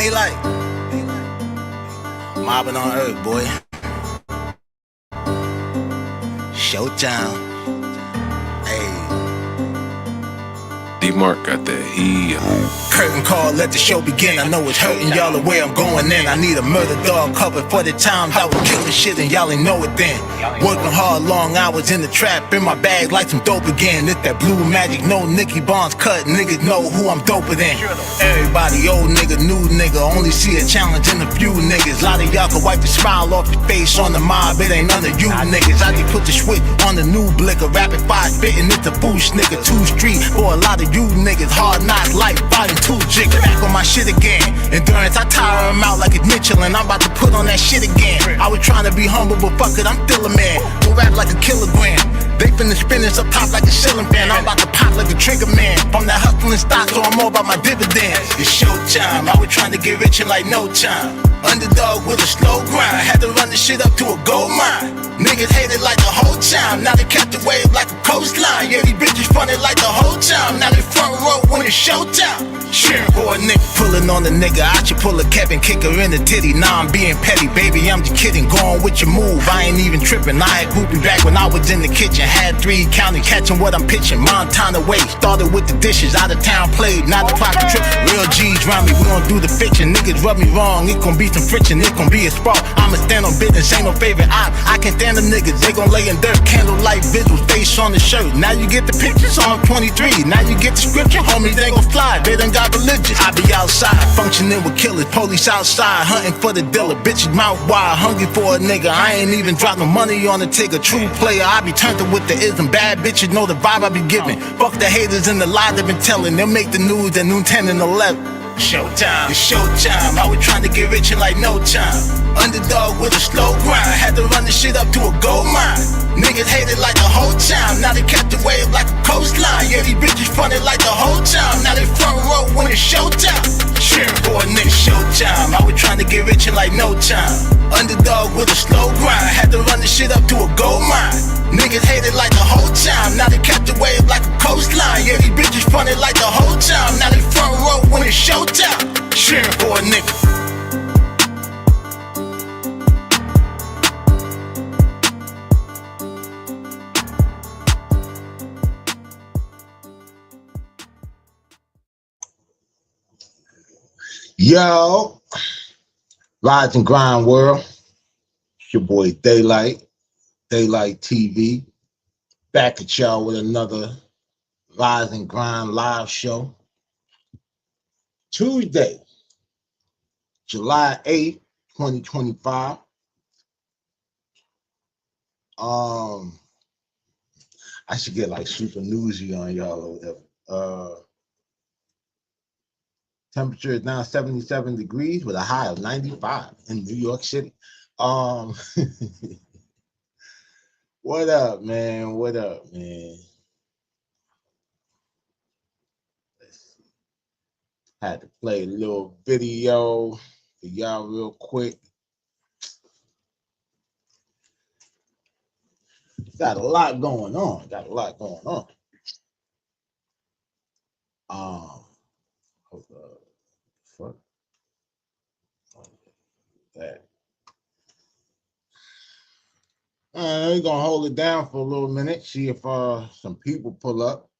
Daylight. Mobbing on Earth, boy. Showtime. Hey. D-Mark got that heat. Curtain call, let the show begin. I know it's hurting y'all the way I'm going in. I need a murder dog covered for the times I was killing shit and y'all ain't know it then. Working hard, long hours in the trap, in my bag like some dope again. It's that blue magic, no Nicky Barnes cut. Niggas know who I'm doper than. Everybody, old nigga, new nigga, only see a challenge in a few niggas. A lot of y'all can wipe the smile off your face on the mob. It ain't none of you niggas. I just put the switch on the new blicker. Rapid fire spitting, it's a boost, nigga. 2 street for a lot of you niggas. Hard knocks, life, volume 2 jigger. Back on my shit again. Endurance, I tire him out like it's Mitchell, and I'm about to put on that shit again. I was trying to be humble, but fuck it, I'm still a man. We'll rap like a kilogram. They finna spin this up top like a ceiling fan. I'm about to pop like a trigger man. From that hustling stock, so I'm all about my dividends. It's showtime. I was trying to get rich in like no time. Underdog with a slow grind. Had to run the shit up to a gold mine. Niggas hated like the whole time. Now they kept the wave like a coastline. Yeah, these bitches fronted like the whole time. Now they front row when it's showtime. Sharing for a nigga, pulling on the nigga. I should pull a Kevin, kick her in the titty. Now I'm being petty, baby, I'm just kidding. Going with your move, I ain't even tripping. I had groupie back when I was in the kitchen. Had 3 counting, catching what I'm pitching. Montana way, started with the dishes. Out of town played, not the pocket trip. Real G's round me, we gon' do the fiction. Niggas rub me wrong, it gon' be some friction. It gon' be a spark, I'ma stand on business. Ain't no favorite op, I can't stand them niggas. They gon' lay in dirt, candlelight visuals, face on the shirt. Now you get the picture, Psalm 23. Now you get the scripture, homies, they gon' fly. They done got religion. I be outside, functioning with killers. Police outside, hunting for the dealer. Bitches mouth wide, hungry for a nigga. I ain't even drop no money on the ticker. True player, I be turned with the ism. Bad bitches know the vibe I be giving. Fuck the haters and the lies they been telling. They'll make the news at noon 10 and 11. Showtime, it's showtime. I was trying to get rich in like no time. Underdog with a slow grind. Had to run the shit up to a gold mine. Niggas hated like the whole time. Now they kept the wave like a coastline. Yeah, these bitches fronted like the whole time. Now they front row when it's showtime. Sharing for a nigga, showtime. I was trying to get rich in like no time. Underdog with a slow grind. Had to run the shit up to a gold mine. Niggas hated like the whole time. Now they kept the wave like a coastline. Yeah, these bitches fronted like the whole time. Now they front row when it's showtime. Sharing for a nigga. Yo, Rise and Grind World. It's your boy Daylight TV. Back at y'all with another Rise and Grind live show. Tuesday, July 8th, 2025. I should get like super newsy on y'all or whatever. Temperature is now 77 degrees with a high of 95 in New York City. What up, man? What up, man? Let's see. Had to play a little video for y'all real quick. Got a lot going on. Hold up. Fuck. That. We're gonna hold it down for a little minute, see if some people pull up.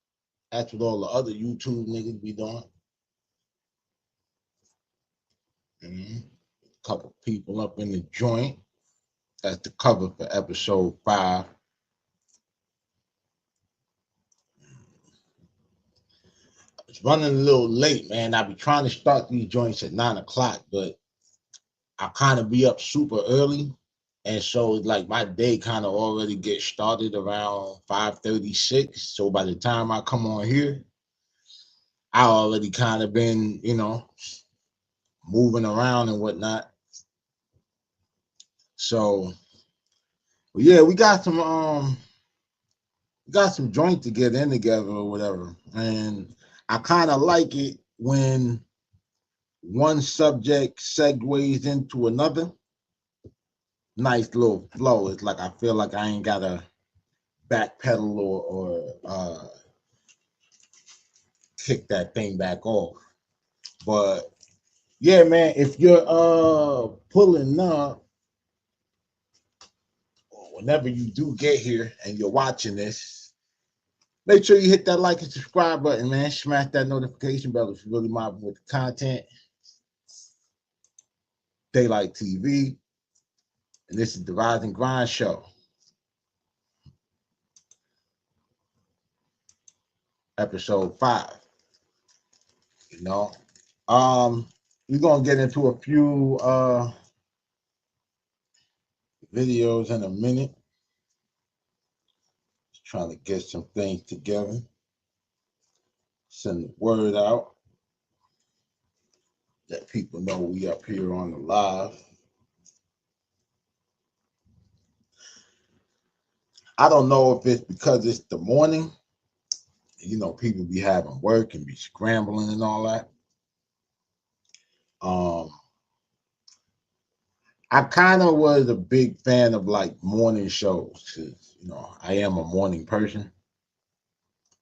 That's what all the other YouTube niggas be doing. A couple people up in the joint. That's the cover for episode 5. It's running a little late, man. I be trying to start these joints at 9 o'clock, but I kind of be up super early. And so like my day kind of already gets started around 5:36. So by the time I come on here, I already kind of been, moving around and whatnot. So yeah, we got some joint to get in together or whatever. And I kind of like it when one subject segues into another. Nice little flow. It's like I feel like I ain't gotta backpedal or kick that thing back off. But Yeah, man, if you're pulling up, or whenever you do get here and you're watching this, make sure you hit that like and subscribe button, man. Smash that notification bell if you really mobbing with the content. Daylight TV, and this is the Rise and Grind Show, episode 5. You know, we're gonna get into a few videos in a minute. Just trying to get some things together, send the word out, let people know we up here on the live. I don't know if it's because it's the morning, you know, people be having work and be scrambling and all that. I kind of was a big fan of like morning shows because, you know, I am a morning person,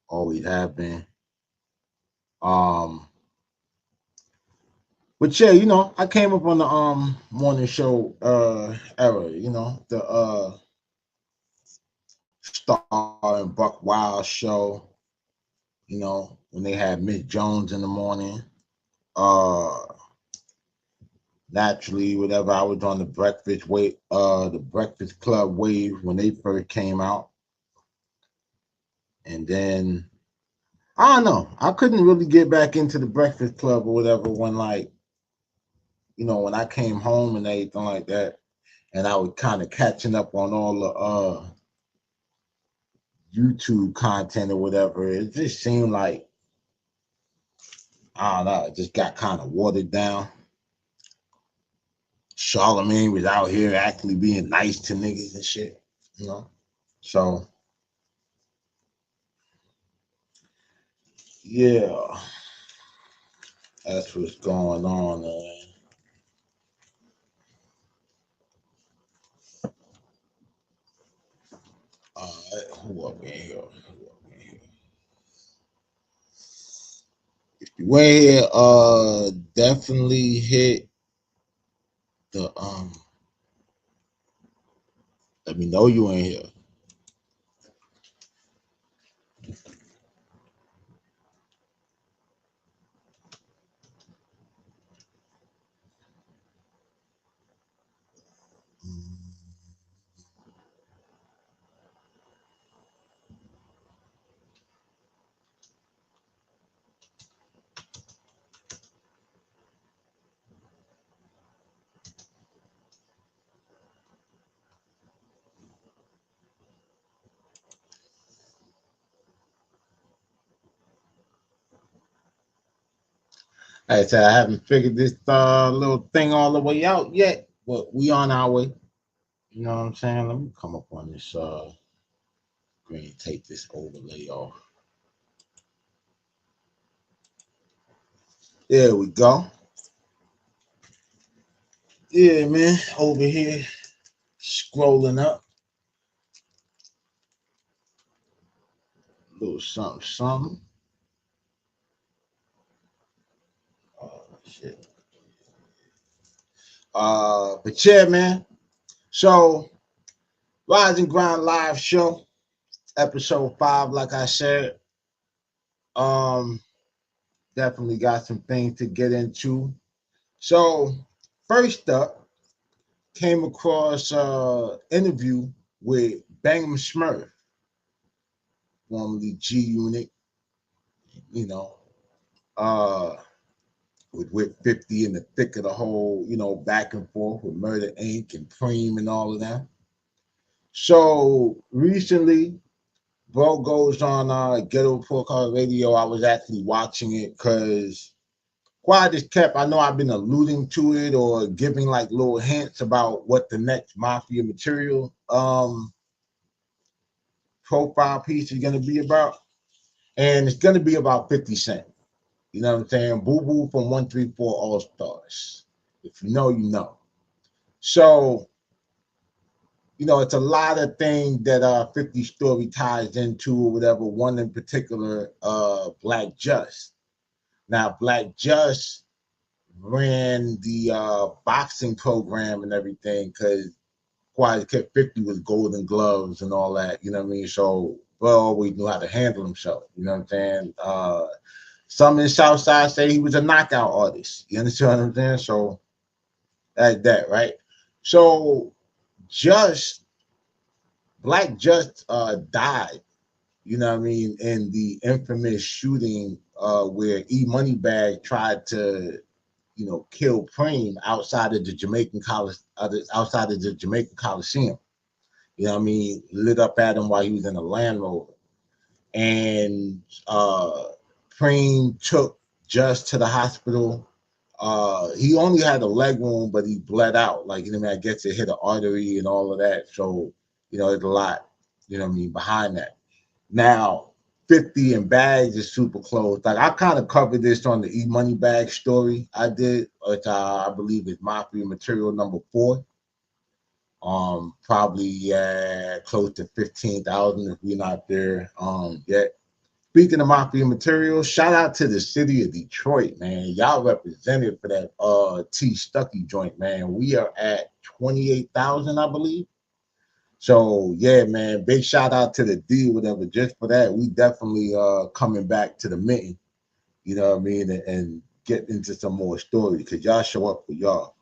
always have been. But yeah, you know, I came up on the morning show era, you know, the Star and Buck Wild show, you know, when they had Miss Jones in the morning. Naturally, whatever, I was on the Breakfast Club wave when they first came out. And then I don't know, I couldn't really get back into the Breakfast Club or whatever when, like, you know, when I came home and everything like that, and I was kind of catching up on all the YouTube content or whatever. It just seemed like, I don't know, it just got kind of watered down. Charlemagne was out here actually being nice to niggas and shit, you know. So yeah, that's what's going on, man. Who up in here? If you ain't here, definitely hit the let me know you ain't here. Like I said, I haven't figured this little thing all the way out yet, but we on our way. You know what I'm saying? Let me come up on this screen, take this overlay off. There we go. Yeah, man, over here, scrolling up. A little something, something. Oh, shit. But yeah, man. So, Rise and Grind live show, episode 5, like I said. Definitely got some things to get into. So, first up, came across interview with Bangum SMURF, formerly G Unit, you know, with 50 in the thick of the whole, you know, back and forth with Murder Inc. and Preem and all of that. So recently, bro goes on Ghetto Report Card Radio. I was actually watching it because Quad is kept. I know I've been alluding to it or giving like little hints about what the next Mafia Material profile piece is going to be about. And it's going to be about 50 Cent. You know what I'm saying? Boo Boo from 134 All Stars. If you know, you know. So, you know, it's a lot of things that 50 Story ties into or whatever. One in particular, Black Just. Now, Black Just ran the boxing program and everything because Quiet kept 50 was Golden Gloves and all that, you know what I mean? So Bro always knew how to handle himself, you know what I'm saying? Some in Southside say he was a knockout artist. You understand what I'm saying? So like that, right? So Just Black Just died, you know what I mean, in the infamous shooting where E Moneybag tried to, you know, kill Preem outside of the Jamaican outside of the Jamaican Coliseum. You know what I mean? Lit up at him while he was in a Land Rover. And Preem took Just to the hospital. He only had a leg wound, but he bled out. Like, you know what I mean? I guess it hit an artery and all of that. So, you know, there's a lot, you know what I mean, behind that. Now, 50 and Bags is super close. Like, I kind of covered this on the E Money Bag story I did, which I believe is Mafia Material #4. Probably close to 15,000 if we're not there yet. Speaking of Mafia Material, shout out to the city of Detroit, man. Y'all represented for that T Stucky joint, man. We are at 28,000, I believe. So yeah, man, big shout out to the D, whatever. Just for that, we definitely coming back to the mitten, you know what I mean, and get into some more stories because y'all show up for y'all.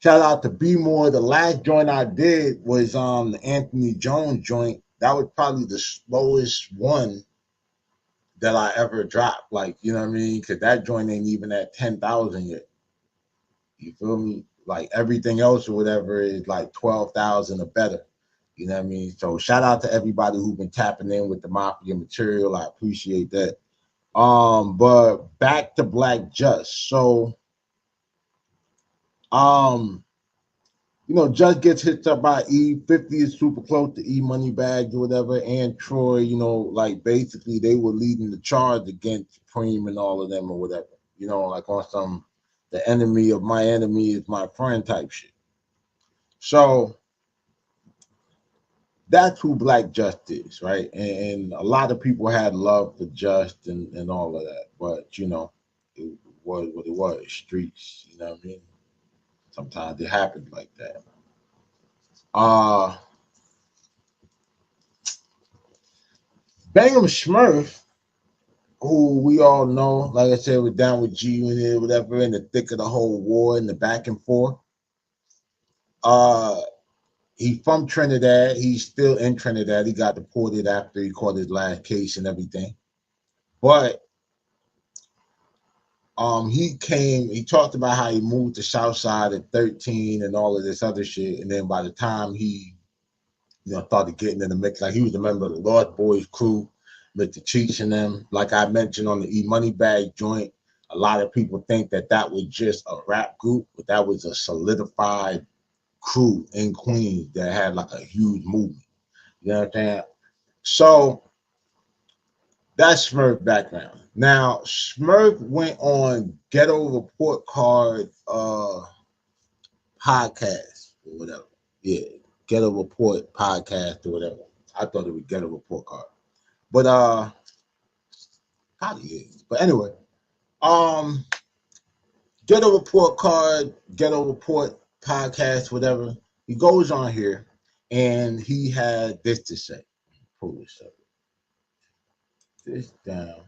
Shout out to B More. The last joint I did was the Anthony Jones joint. That was probably the slowest one that I ever dropped. Like, you know what I mean? Because that joint ain't even at 10,000 yet. You feel me? Like everything else or whatever is like 12,000 or better. You know what I mean? So shout out to everybody who's been tapping in with the Mafia Material. I appreciate that. But back to Black Just. So you know, Just gets hit up by E. 50 is super close to E Money Bags or whatever. And Troy, you know, like basically they were leading the charge against Preem and all of them or whatever. You know, like on some the enemy of my enemy is my friend type shit. So that's who Black Just is, right? And a lot of people had love for Just and all of that. But, you know, it was what it was, streets, you know what I mean? Sometimes it happens like that. Bangum SMURF, who we all know, like I said, we're down with G Unit, whatever, in the thick of the whole war and the back and forth. He's from Trinidad. He's still in Trinidad. He got deported after he caught his last case and everything. But he talked about how he moved to Southside at 13 and all of this other shit. And then by the time he, you know, started getting in the mix, like he was a member of the Lost Boys crew, Mr. Cheech and them. Like I mentioned on the E Money Bag joint, a lot of people think that that was just a rap group, but that was a solidified crew in Queens that had like a huge movement. You know what I'm saying? So that's SMURF background. Now, SMURF went on Ghetto Report Card podcast or whatever. Yeah, Ghetto Report podcast or whatever. I thought it was Ghetto Report Card. But probably is. But anyway, Ghetto Report Card, Ghetto Report podcast, whatever. He goes on here and he had this to say. Pull this up. This down.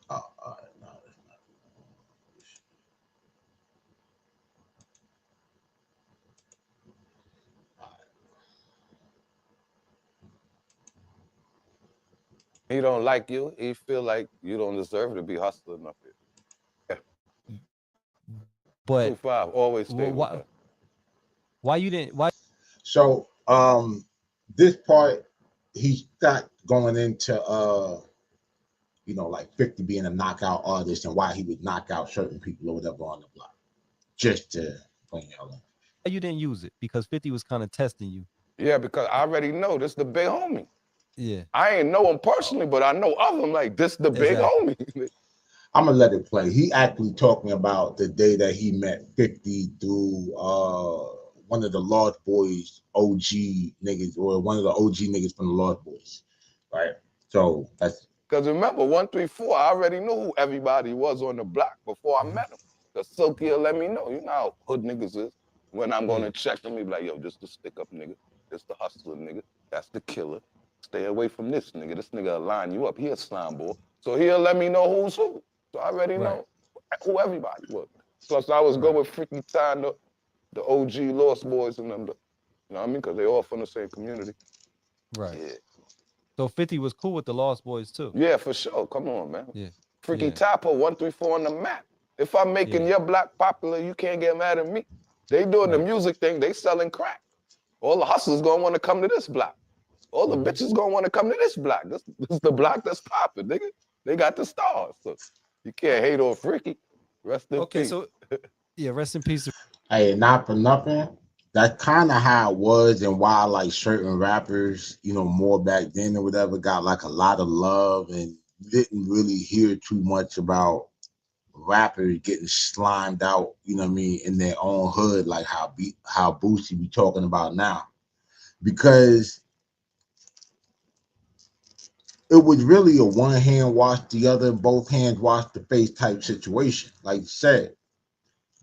Oh, all right, no, that's not. He don't like you. He feel like you don't deserve to be hustling up here. Yeah. But 2-5, always stay with that. why you didn't? Why? So this part he's got going into you know, like 50 being a knockout artist and why he would knock out certain people or whatever on the block. Just to bring y'all in. Why you didn't use it? Because 50 was kind of testing you. Yeah, because I already know this the big homie. Yeah. I ain't know him personally, but I know of him. Like, this the big homie. I'm gonna let it play. He actually talking about the day that he met 50 through one of the Lost Boys OG niggas, or one of the OG niggas from the Lost Boys, right? So that's because remember 134. I already knew who everybody was on the block before I met him. Cause Silky will let me know. You know how hood niggas is. When I'm gonna check them, he be like, yo, this the stick up nigga, this the hustler nigga, that's the killer. Stay away from this nigga. This nigga will line you up. He a slime boy. So he'll let me know who's who. So I already know who everybody was. Plus I was good with Freaky Time, the OG Lost Boys and them. You know what I mean? Because they all from the same community. Right. Yeah. So 50 was cool with the Lost Boys too. Yeah, for sure. Come on, man. Yeah. Freaky Topper 134 on the map. If I'm making your block popular, you can't get mad at me. They doing the music thing, they selling crack. All the hustlers gonna want to come to this block. All the bitches gonna want to come to this block. This is the block that's popping, nigga. They got the stars. So you can't hate on Freaky. Rest in peace. So yeah, rest in peace. Hey, not for nothing. That's kind of how it was, and why like certain rappers, you know, more back then or whatever, got like a lot of love, and didn't really hear too much about rappers getting slimed out, you know what I mean, in their own hood, like how Boosie be talking about now. Because it was really a one hand wash the other, both hands wash the face type situation. Like you said,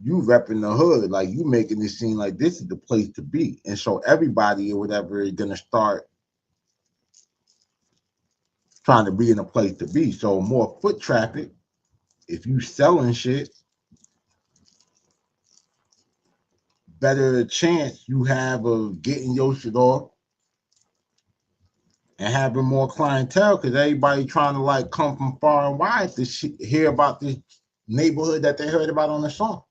you repping the hood, like you making it seem like this is the place to be. And so everybody or whatever is gonna start trying to be in a place to be. So more foot traffic. If you selling shit, better chance you have of getting your shit off and having more clientele, because everybody trying to like come from far and wide to hear about this neighborhood that they heard about on the song.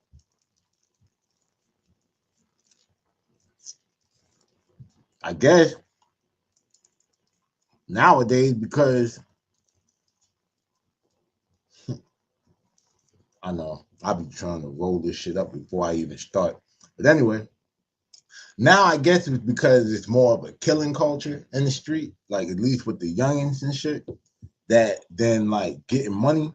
I guess nowadays, because I know I'll be trying to roll this shit up before I even start. But anyway, now I guess it's because it's more of a killing culture in the street, like at least with the youngins and shit, that then like getting money.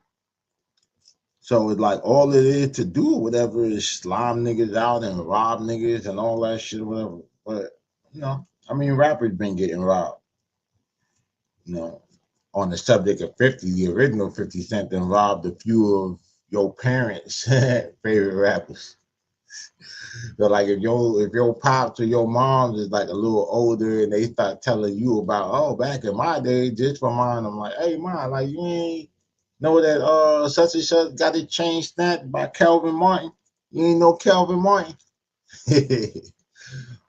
So it's like all it is to do whatever is slime niggas out and rob niggas and all that shit, whatever. But you know, I mean, rappers been getting robbed. You know, on the subject of 50, the original 50 Cent then robbed a few of your parents' favorite rappers. So like if your pops or your mom is like a little older and they start telling you about, oh, back in my day, just for mine, I'm like, hey man, like you ain't know that such and such got his chain snapped by Calvin Martin. You ain't know Calvin Martin.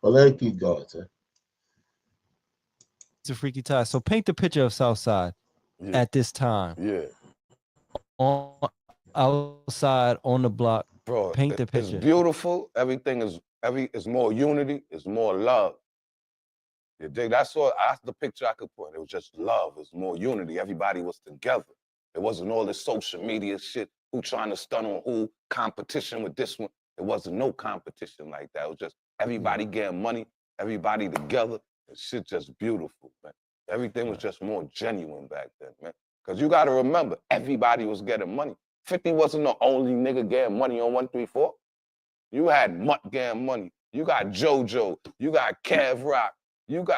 Well, let's keep going, sir. It's a Freaky Tie. So paint the picture of Southside at this time. Yeah. On outside on the block. Bro, paint the picture. It's beautiful. Everything is more unity, it's more love. You dig? That's the picture I could put. It was just love. It was more unity. Everybody was together. It wasn't all this social media shit, who trying to stun on who, competition with this one. It wasn't no competition like that. It was just everybody getting money, everybody together. And shit just beautiful, man. Everything was just more genuine back then, man. Because you got to remember, everybody was getting money. 50 wasn't the only nigga getting money on 134. You had Mutt getting money. You got JoJo. You got Kev Rock.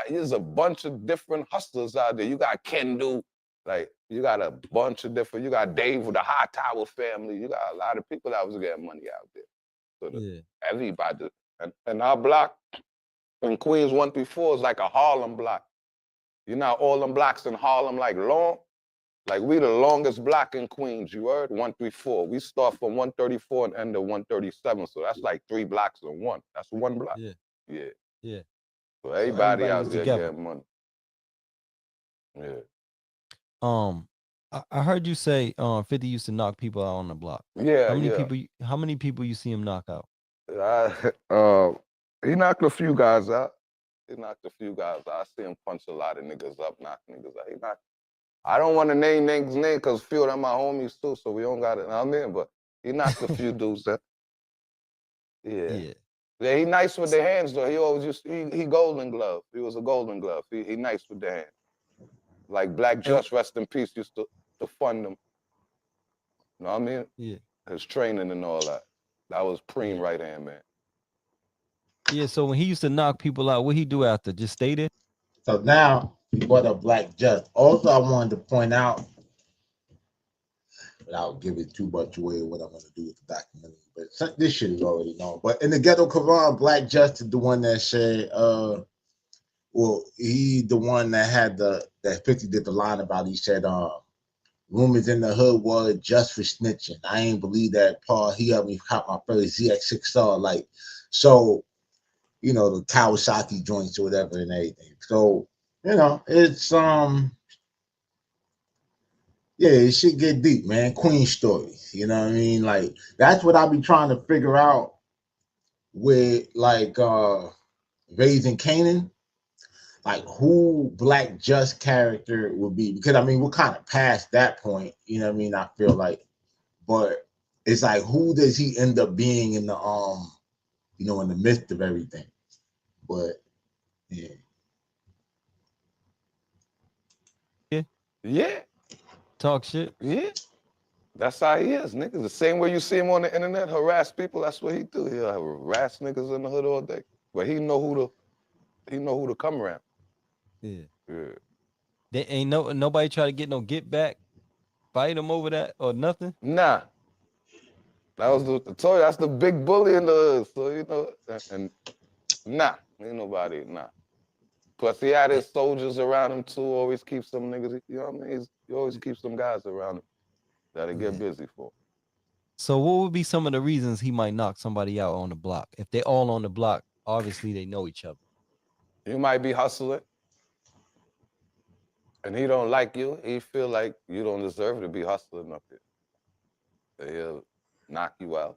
There's a bunch of different hustlers out there. You got Kendall. Like, you got a bunch of different, you got Dave with the High Tower family. You got a lot of people that was getting money out there. So everybody. And our block in Queens 134 is like a Harlem block. You know all them blocks in Harlem like long? Like we the longest block in Queens, you heard? 134. We start from 134 and end at 137. So that's like 3 blocks in one. That's one block. Yeah. So everybody out there getting money. Yeah. I heard you say 50 used to knock people out on the block. Yeah. How many people you see him knock out? He knocked a few guys out. I see him punch a lot of niggas up, knock niggas out. I don't want to name niggas' names because a few of them are homies too, so we don't got it. I mean, but he knocked a few dudes out. Yeah, he nice with the hands though. He always he Golden Glove. He was a Golden Glove. He nice with the hands. Like Black Just, rest in peace, used to fund him. You know what I mean? Yeah. His training and all that. That was Preem right hand, man. Yeah, so when he used to knock people out, what he do after? Just stay there? So now he brought up Black Just. Also, I wanted to point out, without giving too much away what I'm going to do with the documentary, but this shit is already known. But in the Ghetto Quran, Black Just is the one that said, well, he the one that had that 50 did the line about, he said, rumors in the hood was just for snitching. I ain't believe that, Paul. He helped me cop my first ZX6R. Like, so, you know, the Kawasaki joints or whatever and everything. So, you know, it's yeah, it should get deep, man. Queen stories. You know what I mean? Like, that's what I be trying to figure out with like Raising Canaan. Like who Black Just character would be, because I mean we're kind of past that point, you know what I mean? I feel like, but it's like who does he end up being in the you know, in the midst of everything? But yeah. Yeah. Talk shit. Yeah. That's how he is, niggas. The same way you see him on the internet harass people, that's what he do. He'll harass niggas in the hood all day. But he know who to come around. Yeah. Yeah. They ain't nobody try to get no get back, fight him over that or nothing. Nah. That was that's the big bully in the hood. So you know, and nah, ain't nobody, nah. Plus he had his soldiers around him too, always keep some niggas, you know what I mean? He always keeps some guys around him that'll get busy for. So what would be some of the reasons he might knock somebody out on the block? If they all on the block, obviously they know each other. You might be hustling, and he don't like you. He feel like you don't deserve to be hustling up here. He'll knock you out.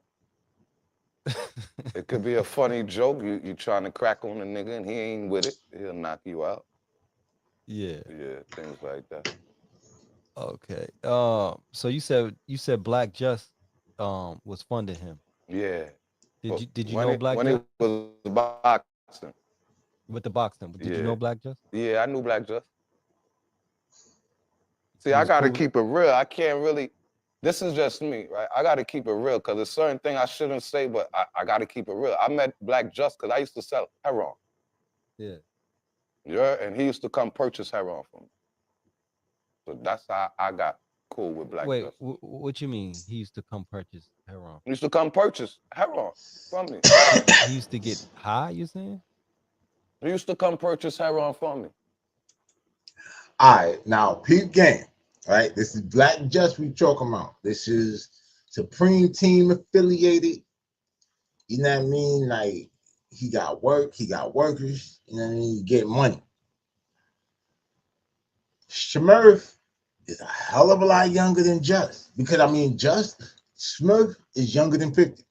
It could be a funny joke. You trying to crack on a nigga and he ain't with it. He'll knock you out. Yeah. Yeah, things like that. Okay. So you said Black Just was funding him. Yeah. Did you know Black when Just? he was boxing. With the boxing. Did you know Black Just? Yeah, I knew Black Just. See, I gotta keep it real. I can't really, this is just me, right? I gotta keep it real because there's certain thing I shouldn't say, but I gotta keep it real. I met Black Just because I used to sell heroin. Yeah. Yeah, and he used to come purchase heroin from me. So that's how I got cool with Black Wait, Just. what you mean? He used to come purchase heroin? He used to come purchase heroin from me. He used to get high, you saying? He used to come purchase heroin from me. All right, now peep game. Right, this is Black Just we talking about. This is Supreme Team affiliated. You know what I mean? Like he got work, he got workers. You know what I mean? You get money. SMURF is a hell of a lot younger than Just, because I mean SMURF is younger than 50.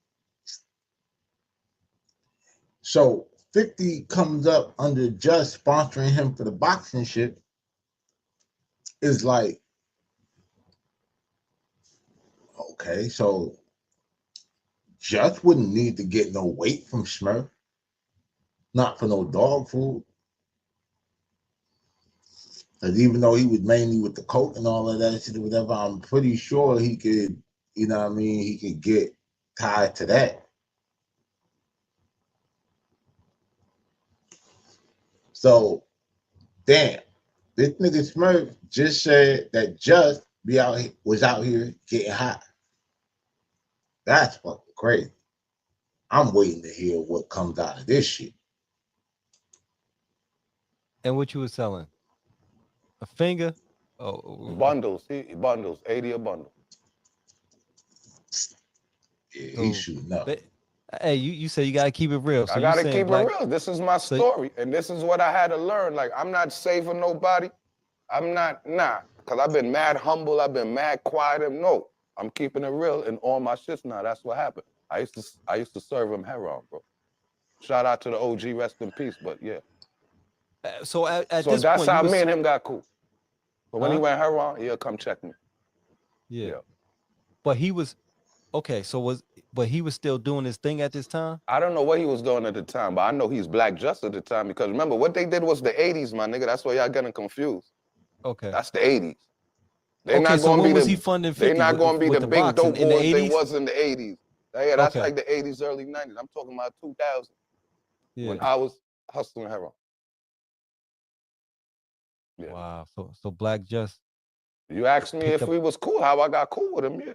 So 50 comes up under Just sponsoring him for the boxing shit. Is like, okay, so Just wouldn't need to get no weight from SMURF, not for no dog food. Because even though he was mainly with the coke and all of that shit or whatever, I'm pretty sure he could, you know what I mean, he could get tied to that. So, damn, this nigga SMURF just said that Just was out here getting hot. That's fucking crazy. I'm waiting to hear what comes out of this shit. And what you was selling? A finger? Oh, Bundles, bundles, 80 a bundle. Yeah, he's shooting up. Hey, you say you gotta keep it real. So I gotta keep it real. This is my story, and this is what I had to learn. Like, I'm not saving nobody. I'm not, because I've been mad humble. I've been mad quiet. No, I'm keeping it real in all my shits now. That's what happened. I used to serve him heroin, bro. Shout out to the OG, rest in peace. But yeah. So at this point, that's how me and him got cool. But when he went heroin, he'll come check me. Yeah. But he was okay. But he was still doing his thing at this time. I don't know what he was doing at the time, but I know he's Black Just at the time, because remember what they did was the 80s, my nigga. That's why y'all getting confused. Okay. That's the 80s. They're not going to be he funding 50 they're not going to be the big dope boys they was in the 80s. Yeah, that's like the 80s, early 90s. I'm talking about 2000. when Yeah. I was hustling heroin. Yeah. Wow. So Black just You asked me picked if up. we was cool, how I got cool with him. Yeah,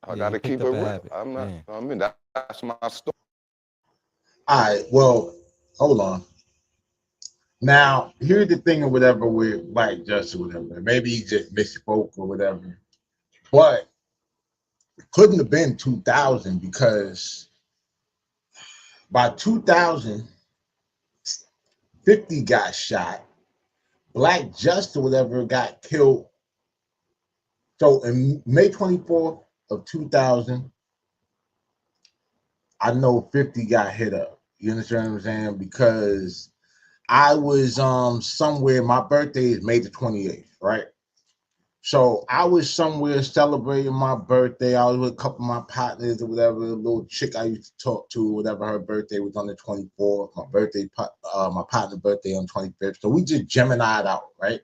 I Yeah, he gotta picked keep it up a real. habit. I'm not. Damn. I mean, that's my story. All right, well, hold on. Now, here's the thing or whatever with Black Justice or whatever. Maybe he just misspoke or whatever. But it couldn't have been 2000 because by 2000, 50 got shot. Black Justice or whatever got killed. So in May 24th of 2000, I know 50 got hit up. You understand what I'm saying? Because I was somewhere, my birthday is May the 28th, right? So I was somewhere celebrating my birthday. I was with a couple of my partners or whatever, a little chick I used to talk to, whatever. Her birthday was on the 24th. My partner's birthday on the 25th. So we just Gemini'd out, right?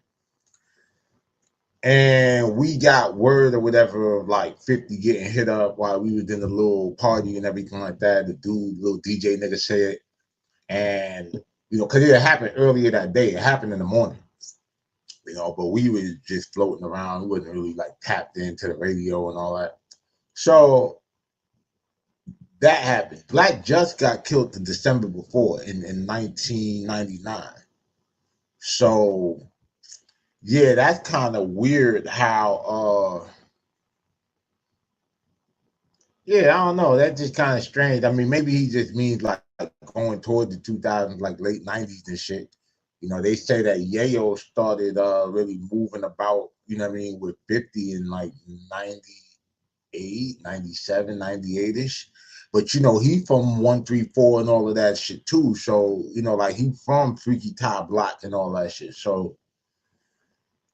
And we got word or whatever of like 50 getting hit up while we was in the little party and everything like that. The dude, little DJ nigga said, and because it happened earlier that day. It happened in the morning. But we was just floating around. We wasn't really like tapped into the radio and all that. So that happened. Black just got killed the December before in 1999. So yeah, that's kind of weird how yeah, I don't know. That's just kind of strange. I mean, maybe he just means like going toward the 2000s, like late 90s and shit. They say that Yayo started really moving about, what I mean, with 50 in like 98, 97, 98-ish. But he from 134 and all of that shit too. So, like he from Freaky Top Block and all that shit. So,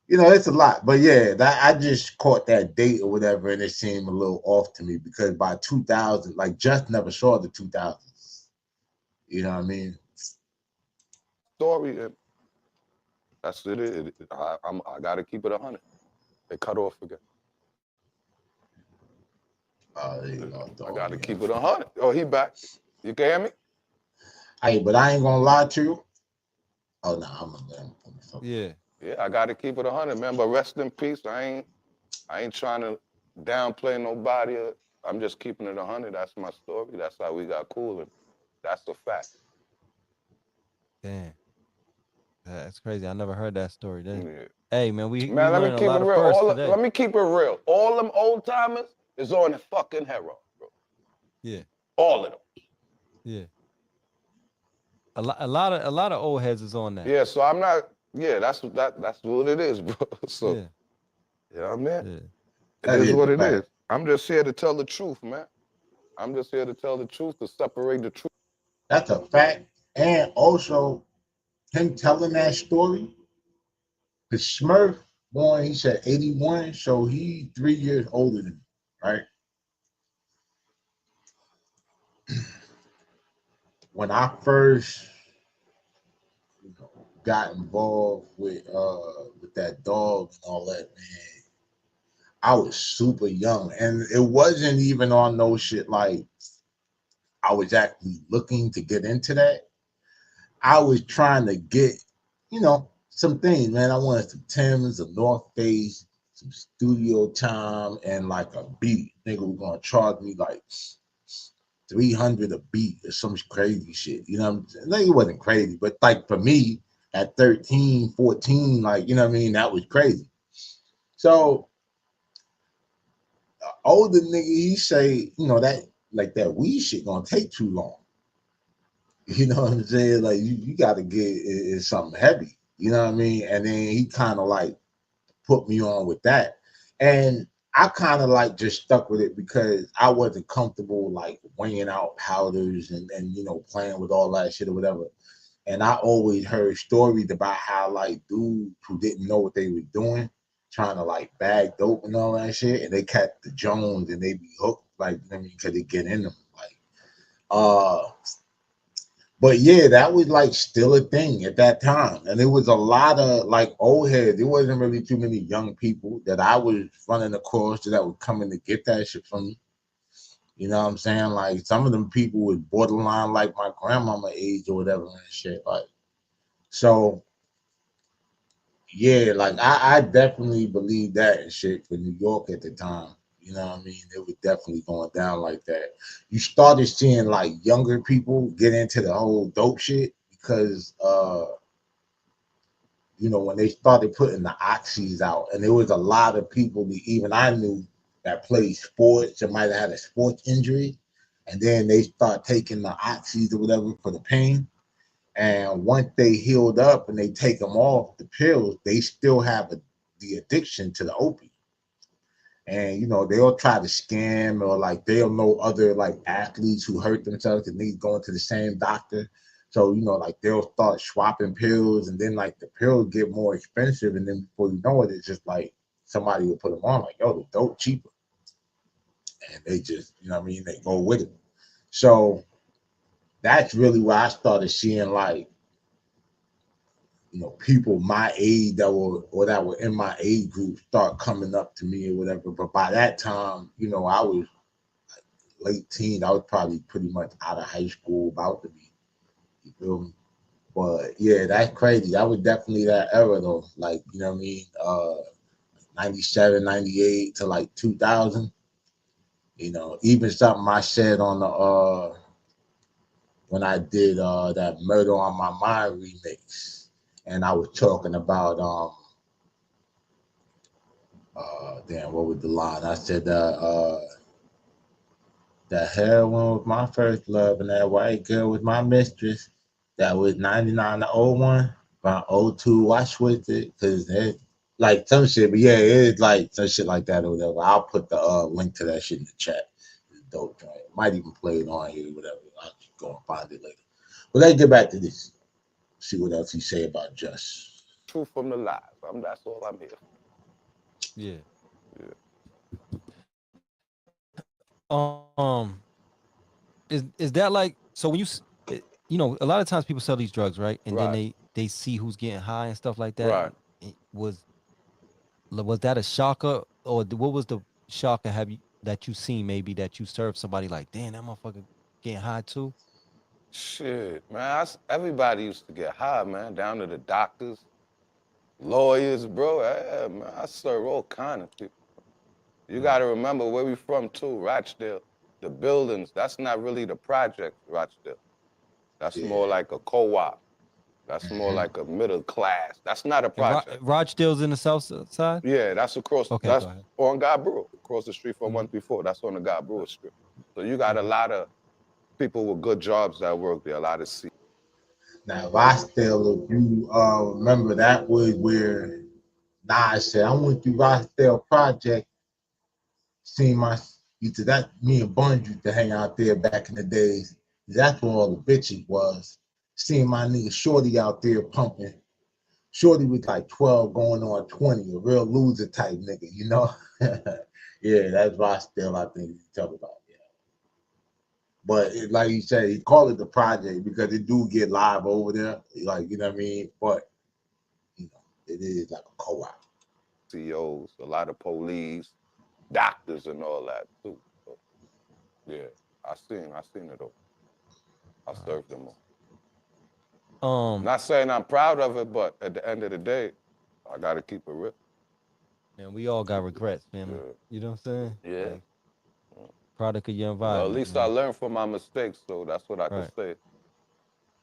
it's a lot. But yeah, that I just caught that date or whatever, and it seemed a little off to me because by 2000, like just never saw the 2000s. You know what I mean? Story. That's it. I gotta keep it 100. They cut off again. There you go, I gotta keep it 100. Oh, he back. You can hear me? Hey, but I ain't gonna lie to you. Oh no, I'm gonna. Yeah. Yeah, I gotta keep it 100, man. But rest in peace. I ain't trying to downplay nobody. I'm just keeping it 100. That's my story. That's how we got cool, and that's the fact. Damn. That's crazy. I never heard that story. Yeah. Hey man, we Man, let me learned a keep it lot of real. firsts today. Let me keep it real. All them old timers is on the fucking heroin, bro. Yeah. All of them. Yeah. A lot of old heads is on that. Yeah, so I'm not. Yeah, that's what it is, bro. So, Yeah. you know what I mean? Yeah. It is what it is. I'm just here to tell the truth, man. I'm just here to tell the truth, to separate the truth. That's a fact. And also, him telling that story, the SMURF born, he said 81, so he's 3 years older than me, right? When I first got involved with that dog and all that, man, I was super young. And it wasn't even on no shit like I was actually looking to get into that. I was trying to get, some things, man. I wanted some Timbs, a North Face, some studio time, and like a beat. Nigga was gonna charge me like 300 a beat or some crazy shit. You know what I'm saying? Like, it wasn't crazy, but like for me at 13, 14, like, you know what I mean? That was crazy. So older nigga, he say, that like that weed shit gonna take too long. You know what I'm saying? Like you gotta get it something heavy. You know what I mean? And then he kind of like put me on with that. And I kind of like just stuck with it because I wasn't comfortable like weighing out powders and playing with all that shit or whatever. And I always heard stories about how like dudes who didn't know what they were doing, trying to like bag dope and all that shit, and they catch the Jones and they be hooked, like, because they get in them. Like but yeah, that was like still a thing at that time. And it was a lot of like old heads. There wasn't really too many young people that I was running across that were coming to get that shit from me. You know what I'm saying? Like some of them people was borderline like my grandmama age or whatever and shit. Like, so yeah, like I definitely believe that and shit for New York at the time. You know what I mean? It was definitely going down like that. You started seeing like younger people get into the whole dope shit because you know, when they started putting the oxys out, and there was a lot of people that even I knew that played sports and might have had a sports injury, and then they start taking the oxys or whatever for the pain. And once they healed up and they take them off the pills, they still have the addiction to the opiate. And you know, they'll try to scam or like they'll know other like athletes who hurt themselves and need going to the same doctor. So, you know, like they'll start swapping pills and then like the pills get more expensive. And then before you know it, it's just like somebody will put them on like, yo, the dope cheaper. And they just, you know what I mean? They go with it. So that's really where I started seeing like, you know, people my age that were in my age group start coming up to me or whatever. But by that time, you know, I was late teen. I was probably pretty much out of high school, about to be. You feel me? But yeah, that's crazy. That was definitely that era though. Like, you know what I mean? 97, 98 to like 2000. You know, even something I said on the when I did that Murder on My Mind remix, and I was talking about damn, what was the line? I said that heroin was my first love and that white girl was my mistress. That was 99 to 01. By 02, I switched it because it like some shit, but yeah, it is like some shit like that or whatever. I'll put the link to that shit in the chat. It's a dope joint. Might even play it on here, whatever. I'll just go and find it later. But let's get back to this. See what else he say about Just. Truth from the lies. That's all I'm here for. Yeah. Yeah. Is that like, so when you know, a lot of times people sell these drugs, right? And then Right. they see who's getting high and stuff like that. Right. And was that a shocker, or what was the shocker that you seen maybe that you served somebody like, damn, that motherfucker getting high too? Shit, man. Everybody used to get high, man. Down to the doctors, lawyers, bro. Yeah, man. I serve all kind of people. You got to remember where we from too, Rochdale. The buildings, that's not really the project, Rochdale. That's more like a co-op. That's more like a middle class. That's not a project. Rochdale's in the south side? Yeah, that's across, Okay, that's go ahead. on God Brewer, across the street from 134. That's on the God Brewer Strip. So you got a lot of people with good jobs that work there, a lot of seats. Now, Rochdale, if you remember, that was where Nas said, I went through Rochdale Project, seen that me and Buns used to hang out there back in the days. That's where all the bitches was. Seeing my nigga Shorty out there pumping. Shorty was like 12 going on 20, a real loser type nigga, you know? Yeah, that's Rochdale, I think you talk about. Yeah. But like you said, he called it the project because it do get live over there. Like, you know what I mean? But, you know, it is like a co-op. CEOs, a lot of police, doctors and all that too. So, yeah, I seen it all. I served them all. Not saying I'm proud of it, but at the end of the day, I gotta keep it real. Man, we all got regrets, man. Yeah. You know what I'm saying? Yeah. Like, product of your Well, environment. at least man. I learned from my mistakes, so that's what I can say.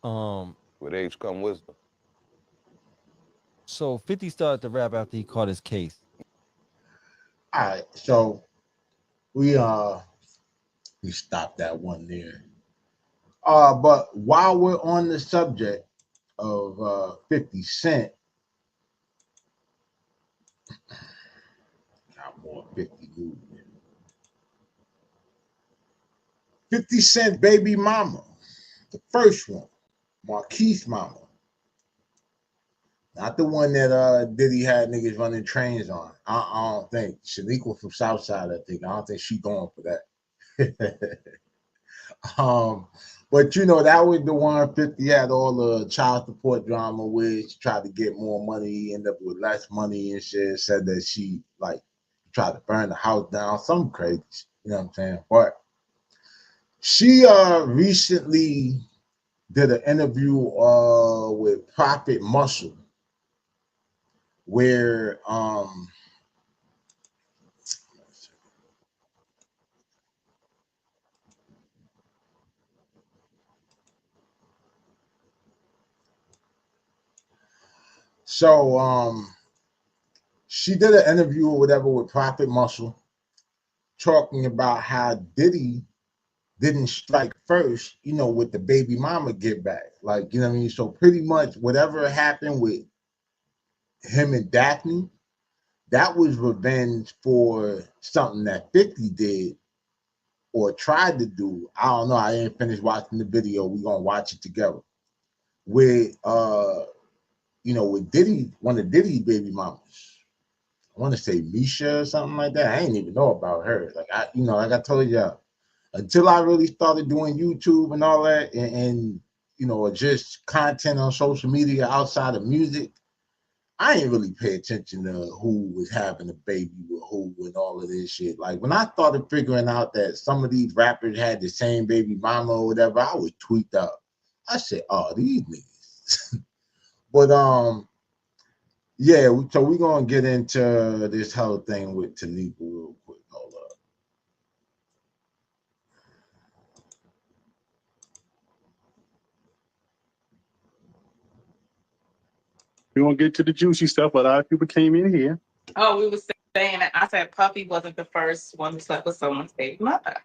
Um, With age come wisdom. So 50 started to rap after he caught his case. All right, so we stopped that one there. But while we're on the subject of 50 Cent, got more 50 movement. 50 Cent baby mama, the first one, Marquise mama. Not the one that Diddy had niggas running trains on. I don't think. SHANIQUA from Southside, I think. I don't think she going for that. But you know, that was the one 50 had all the child support drama with. She tried to get more money, ended up with less money and shit. Said that she like tried to burn the house down, some crazy, you know what I'm saying? But She recently did an interview with Prophet Muscle where she did an interview or whatever with Prophet Muscle talking about how Diddy didn't strike first, you know, with the baby mama get back. Like, you know what I mean? So pretty much whatever happened with him and Daphne, that was revenge for something that 50 did or tried to do. I don't know. I ain't finished watching the video. We're gonna watch it together. With you know, with Diddy, one of Diddy's baby mamas. I want to say Misha or something like that. I ain't even know about her. Like you know, like I told y'all, until I really started doing YouTube and all that, and you know, just content on social media outside of music, I ain't really pay attention to who was having a baby with who and all of this shit. Like when I started figuring out that some of these rappers had the same baby mama or whatever, I was tweaked out. I said, "Oh, these niggas." But yeah. So we're gonna get into this whole thing with Tanika real quick. Hold up. We're gonna get to the juicy stuff, but a lot of people came in here. Oh, we were saying that I said Puffy wasn't the first one to sleep with someone's baby mother.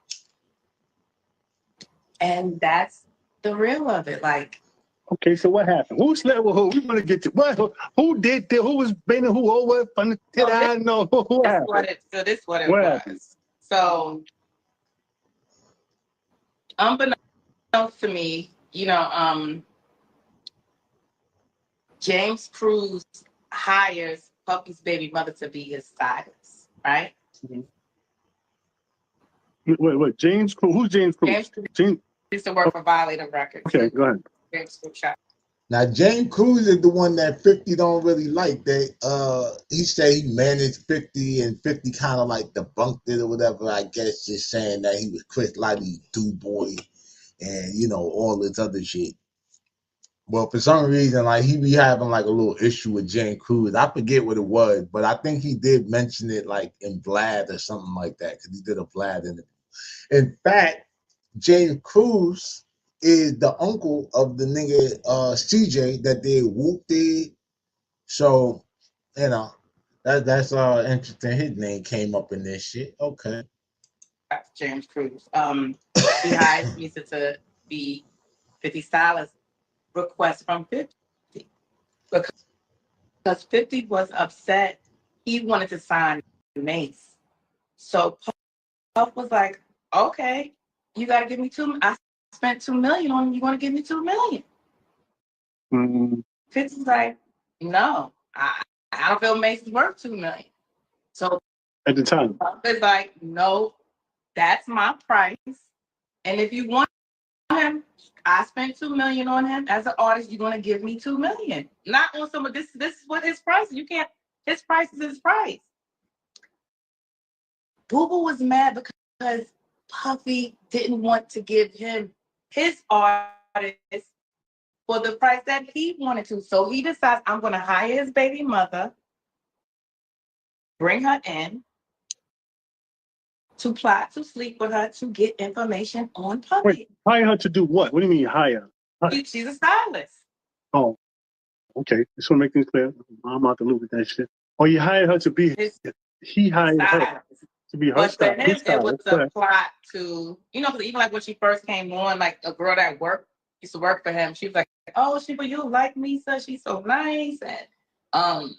And that's the real of it. Like, Okay, so what happened? Who slept with who? We want to get to what? Who did that? Who was bending who over? Did I know who happened? this what it was. So, unbeknownst to me, you know, James Cruz hires Puffy's baby mother to be his stylist, right? Mm-hmm. Wait, James Cruz? Who's James Cruz? James used to work for Violator Records. Okay, go ahead. James Cruz shop. Now James Cruz is the one that 50 don't really like. That he say he managed 50 and 50 kind of like debunked it or whatever. I guess just saying that he was Chris Lighty's do boy and you know all this other shit. Well, for some reason, like he be having like a little issue with James Cruz. I forget what it was, but I think he did mention it like in Vlad or something like that because he did a Vlad interview. In fact, James Cruz is the uncle of the nigga CJ that did Whoop did. So, you know, that's interesting. His name came up in this shit. Okay. James Cruz. He hired me to be 50 stylist request from 50. Because 50 was upset. He wanted to sign Mace. So Puff was like, okay, you gotta give me I spent $2 million on him. You want to give me $2 million? Mm-hmm. 50's like, no, I don't feel Mace is worth $2 million. So At the time, Puff is like, no, that's my price. And if you want him, I spent $2 million on him as an artist. You're gonna give me $2 million, not on some of this. This is what his price. You can't. His price is his price. Boo Boo was mad because Puffy didn't want to give him his artist for the price that he wanted to. So he decides, I'm going to hire his baby mother, bring her in, to plot to sleep with her to get information on Puffy. wait, hire her to do what? What do you mean hire? She's a stylist. Oh, okay. Just want to make things clear. I'm out the loop with that shit. Oh, you hired her to be. He hired her to be her But for stylist. him, it was a plot to, you know, even like when she first came on, like a girl that used to work for him, she was like, oh, but you like Misa, she's so nice. And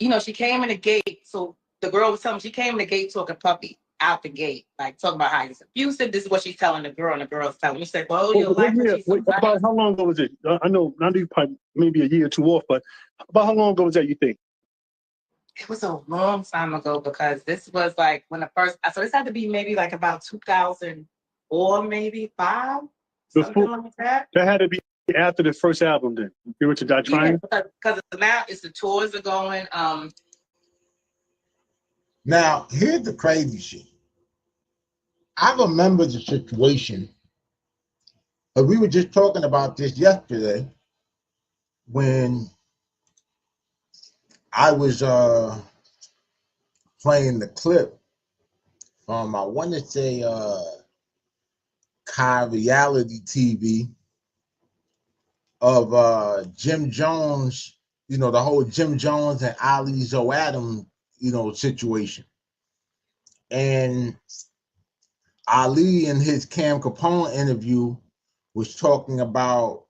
you know, she came in the gate, so the girl was telling me she came in the gate talking Puffy out the gate, like talking about how he's abusive. This is what she's telling the girl, and the girl's telling me, she said, well, you like her, she's so nice. About how long ago was it? I know, not even probably maybe a year or two off, but about how long ago was that, you think? It was a long time ago because this was like when the first, so this had to be maybe like about 2004, maybe 5, something like that. That had to be after the first album then. You were to Die Trying? Yeah, because now it's the tours are going. Now, here's the crazy shit. I remember the situation, but we were just talking about this yesterday when I was playing the clip from, I want to say, Kai Reality TV of Jim Jones, you know, the whole Jim Jones and Ali Zoadam, you know, situation. And Ali in his Cam Capone interview was talking about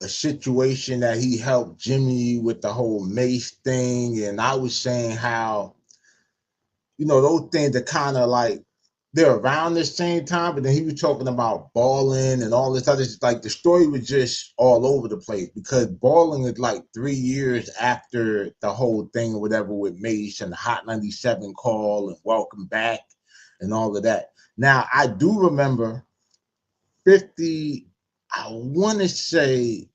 a situation that he helped Jimmy with the whole Mace thing. And I was saying how, you know, those things are kind of like, they're around the same time, but then he was talking about balling and all this other, like the story was just all over the place because balling is like 3 years after the whole thing or whatever with Mace and the Hot 97 call and Welcome Back and all of that. Now, I do remember 50, I want to say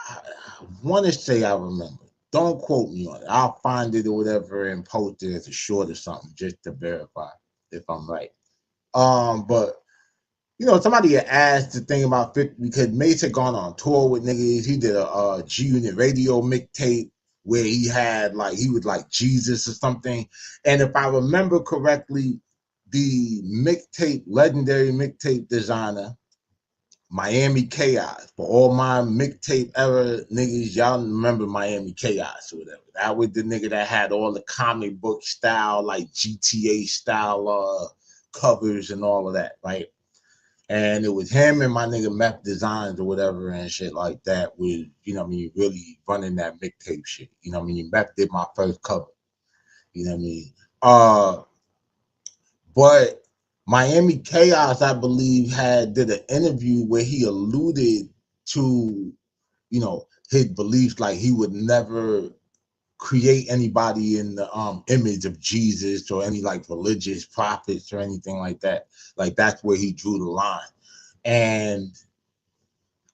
I remember. Don't quote me on it. I'll find it or whatever and post it as a short or something just to verify if I'm right. But you know, somebody had asked the thing about 50 because Mace had gone on tour with niggas. He did a G Unit Radio mixtape where he had like he was like Jesus or something. And if I remember correctly, the mixtape, legendary mixtape designer, Miami Chaos. For all my mixtape era niggas, y'all remember Miami Chaos or whatever. That was the nigga that had all the comic book style, like GTA style covers and all of that, right? And it was him and my nigga Meth Designs or whatever and shit like that was, you know what I mean, really running that mixtape shit. You know what I mean? Meth did my first cover. You know what I mean? But Miami Chaos, I believe, did an interview where he alluded to, you know, his beliefs, like he would never create anybody in the image of Jesus or any like religious prophets or anything like that. Like that's where he drew the line. And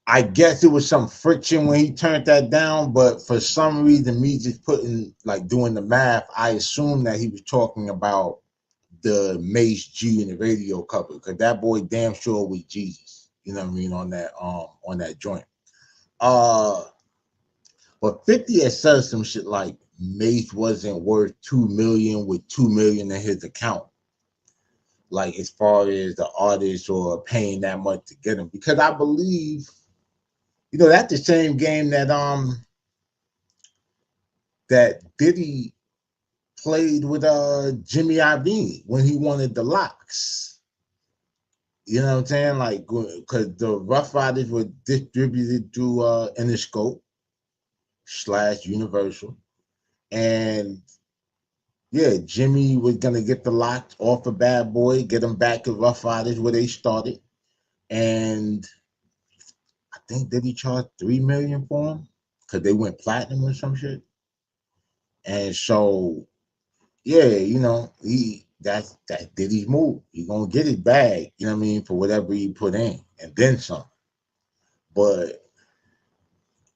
I guess it was some friction when he turned that down, but for some reason, me just doing the math, I assumed that he was talking about the Mace G Unit Radio cover because that boy damn sure was Jesus. You know what I mean on that joint. But 50 had said some shit like Mace wasn't worth $2 million with $2 million in his account. Like as far as the artist or paying that much to get him, because I believe, you know, that's the same game that Diddy played with Jimmy Iovine when he wanted the locks. You know what I'm saying? Like, because the Rough Riders were distributed through Interscope / Universal. And yeah, Jimmy was going to get the locks off of Bad Boy, get them back to Rough Riders where they started. And I think did he charge $3 million for them? Because they went platinum or some shit. And so, yeah, you know, that's Diddy's move. He gonna get his bag, you know what I mean, for whatever he put in, and then some. But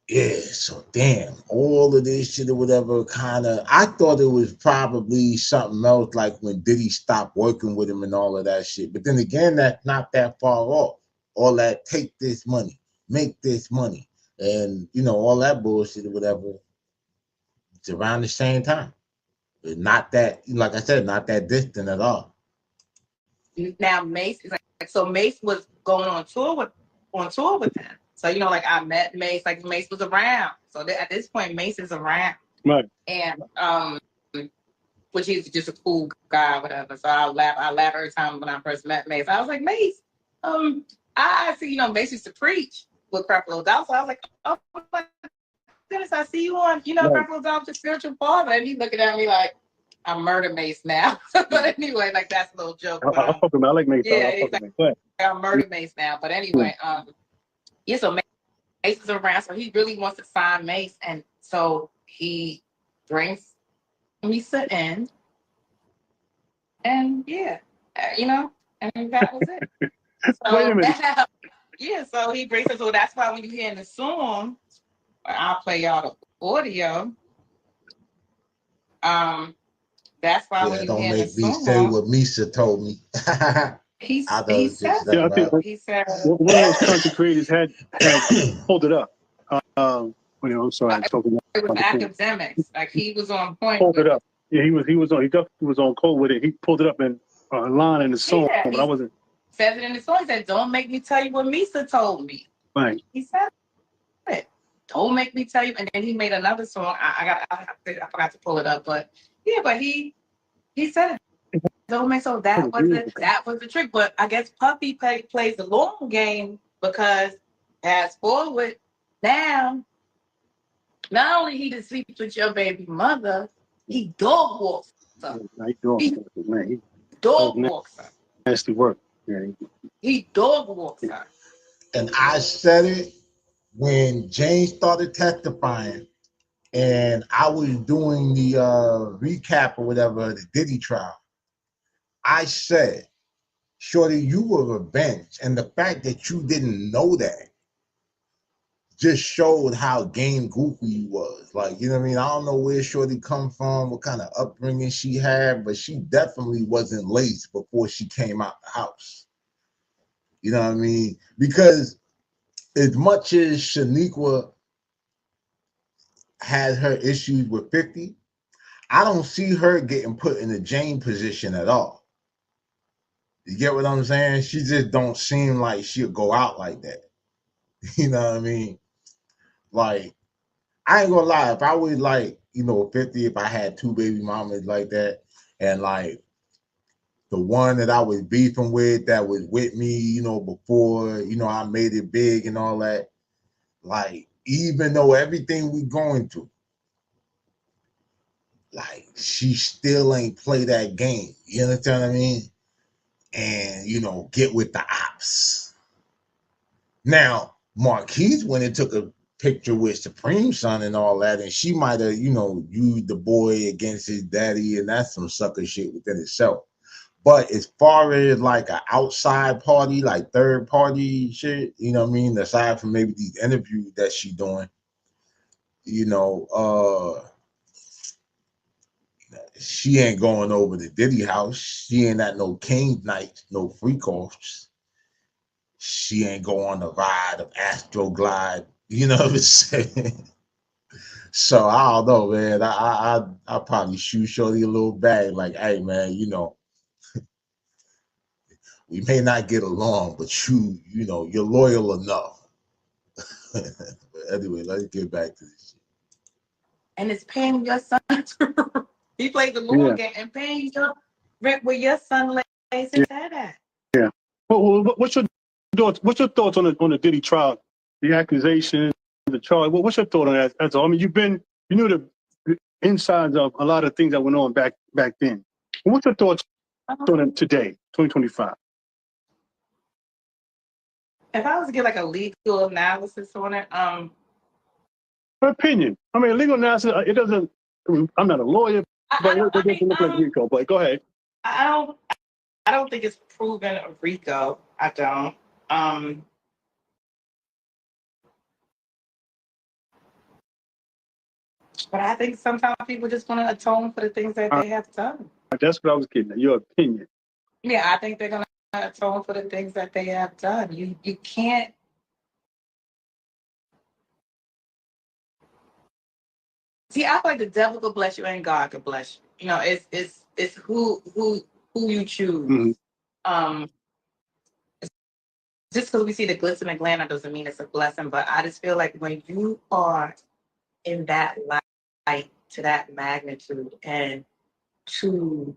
yeah, so damn, all of this shit or whatever I thought it was probably something else, like when Diddy stopped working with him and all of that shit. But then again, that's not that far off. All that take this money, make this money, and you know, all that bullshit or whatever. It's around the same time. But not that, like I said, not that distant at all. Now Mace is like, so Mace was going on tour with him. So you know, like I met Mace, like Mace was around. So at this point, Mace is around, Right. and which he's just a cool guy, whatever. So I laugh every time when I first met Mace. I was like, Mace, I see, you know, Mace used to preach with Creflo Dollar. So I was like, oh my goodness, I see you on, you know, Right. Creflo Dollar, spiritual father, and he's looking at me like, I'm Murder Mace now. But anyway, like that's a little joke. I fuck with him. I like Mace. Yeah, I fuck with Mace. I'm Murder Mace now. But anyway, yeah, so Mace is around, so he really wants to sign Mace, and so he brings Misa in, and yeah, you know, and that was it. So Wait a minute. yeah, so he brings us. So that's why when you hear in the song, I'll play y'all the audio. That's why when Yeah, you don't hear the make me say song, what Misa told me. I he thought said just Yeah, I let think up. he said one of those content creators had pulled it up. I'm sorry, I'm talking it was about the thing. academics. Like he was on point Pulled with it up. Yeah, he definitely was on code with it. He pulled it up in a line in the song, yeah. but I He wasn't says it in the song. He said, "Don't make me tell you what Misa told me." right. He said it. Don't make me tell you. And then he made another song. I forgot to pull it up, but yeah, but he said it. Don't make so that was the trick. But I guess Puppy plays the long game because fast forward now, not only he did sleep with your baby mother, he dog walks her. Night dog, He man. dog walks her. Nasty work. Yeah. He dog walks her. And I said it when James started testifying, and I was doing the recap or whatever of the Diddy trial. I said, Shorty, you were revenged. And the fact that you didn't know that just showed how game goofy you was. Like, you know what I mean? I don't know where Shorty come from, what kind of upbringing she had, but she definitely wasn't laced before she came out the house. You know what I mean? Because as much as Shaniqua has her issues with 50, I don't see her getting put in the Jane position at all. You get what I'm saying? She just don't seem like she'll go out like that. You know what I mean? Like, I ain't gonna lie, if I was like, 50, if I had two baby mamas like that, and like the one that I was beefing with that was with me, before, I made it big and all that, like, even though everything we going through, like, she still ain't play that game. You understand what I mean? And, get with the ops. Now, Marquise went and took a picture with Supreme Son and all that, and she might have, used the boy against his daddy, and that's some sucker shit within itself. But as far as like an outside party, like third party shit, you know what I mean? Aside from maybe these interviews that she doing, she ain't going over to Diddy house. She ain't at no King night, no freak offs. She ain't go on the ride of Astroglide. You know what I'm saying? So I don't know, man. I probably shoot Shorty a little bag, like, hey, man, we may not get along, but you're loyal enough. But anyway, let's get back to this shit. And it's paying your son to he played the long game and paying your rent where your son lays his head at. Yeah. Well, what's your thoughts on the Diddy trial, the accusation, the charge? What's your thought on that? That's all. I mean, you knew the insides of a lot of things that went on back then. What's your thoughts on it today, 2025? If I was to get like a legal analysis on it, Her opinion. I mean, legal analysis. It doesn't. I'm not a lawyer, but it doesn't look like RICO. But go ahead. I don't think it's proven a RICO. I don't. But I think sometimes people just want to atone for the things that they have done. That's what I was getting at. Your opinion. Yeah, I think they're gonna atone for the things that they have done. You can't. See, I feel like the devil could bless you and God could bless you. It's who you choose. Mm-hmm. Just because we see the glitz and the glamour doesn't mean it's a blessing. But I just feel like when you are in that light to that magnitude and to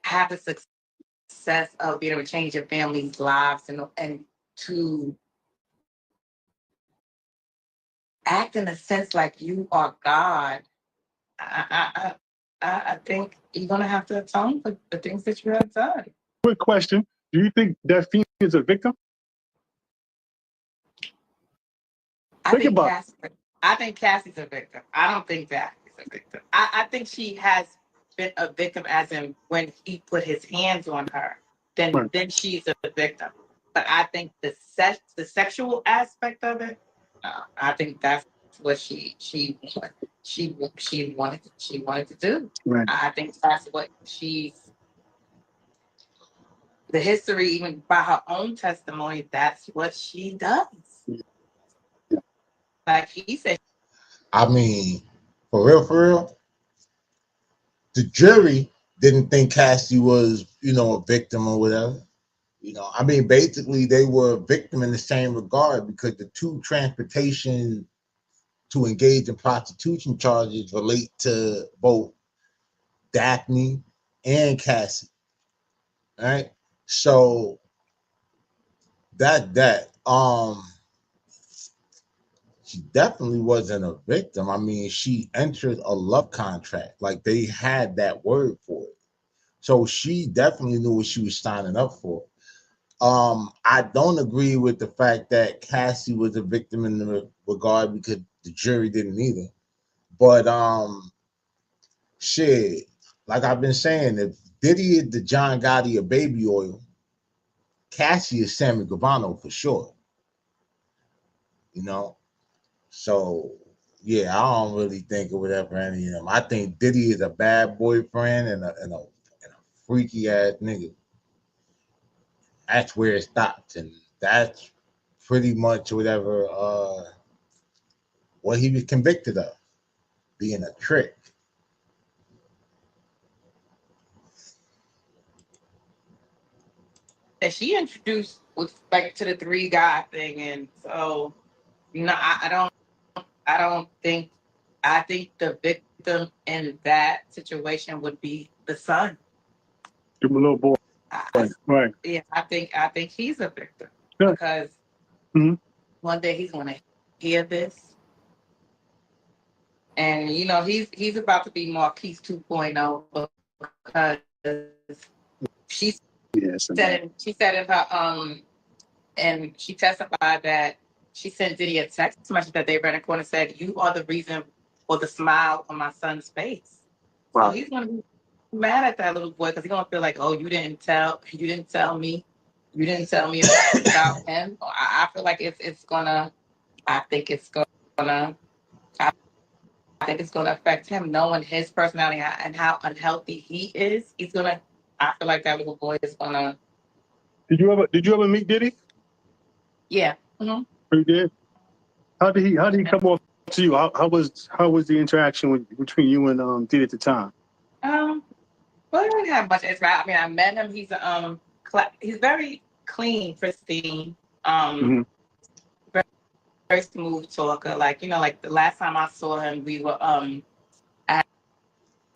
have the success of being able to change your family's lives and to act in a sense like you are God, I think you're gonna have to atone for the things that you have done. Quick question: do you think that female is a victim? I think Cassie's a victim. I don't think that is a victim. I think she has been a victim as in when he put his hands on her, then she's a victim. But I think the sexual aspect of it, I think that's what she wanted to do. Right. I think that's what the history, even by her own testimony, that's what she does. Like he said, I mean, for real, the jury didn't think Cassie was, a victim or whatever. I mean, basically they were a victim in the same regard because the two transportation to engage in prostitution charges relate to both Daphne and Cassie. Right? So she definitely wasn't a victim. I mean, she entered a love contract. Like they had that word for it. So she definitely knew what she was signing up for. I don't agree with the fact that Cassie was a victim in the regard because the jury didn't either. But shit, like I've been saying, if Diddy is the John Gotti of baby oil, Cassie is Sammy Gravano for sure. So yeah, I don't really think or whatever any of them. I think Diddy is a bad boyfriend and a freaky ass nigga. That's where it stops, and that's pretty much whatever what he was convicted of, being a trick. that she introduced with back to the three guy thing, and so I don't think I think the victim in that situation would be the son. Give him a little boy. Right. Yeah, I think he's a victim Yeah. because one day he's gonna hear this. And he's about to be Marquise 2.0 because she said in her and she testified that she sent Diddy a text message that they read in court and said, "You are the reason for the smile on my son's face." Wow. So he's gonna be mad at that little boy because he's gonna feel like, "Oh, you didn't tell me about him." I feel like it's gonna. I think it's gonna. I think it's gonna affect him knowing his personality and how unhealthy he is. I feel like that little boy is gonna. Did you ever meet Diddy? Yeah. Mm-hmm. You did. How did he come off to you? How was the interaction between you and Diddy at the time? Well, I didn't have much interaction. I mean, I met him. He's very clean, pristine. Very, very smooth talker. Like the last time I saw him, we were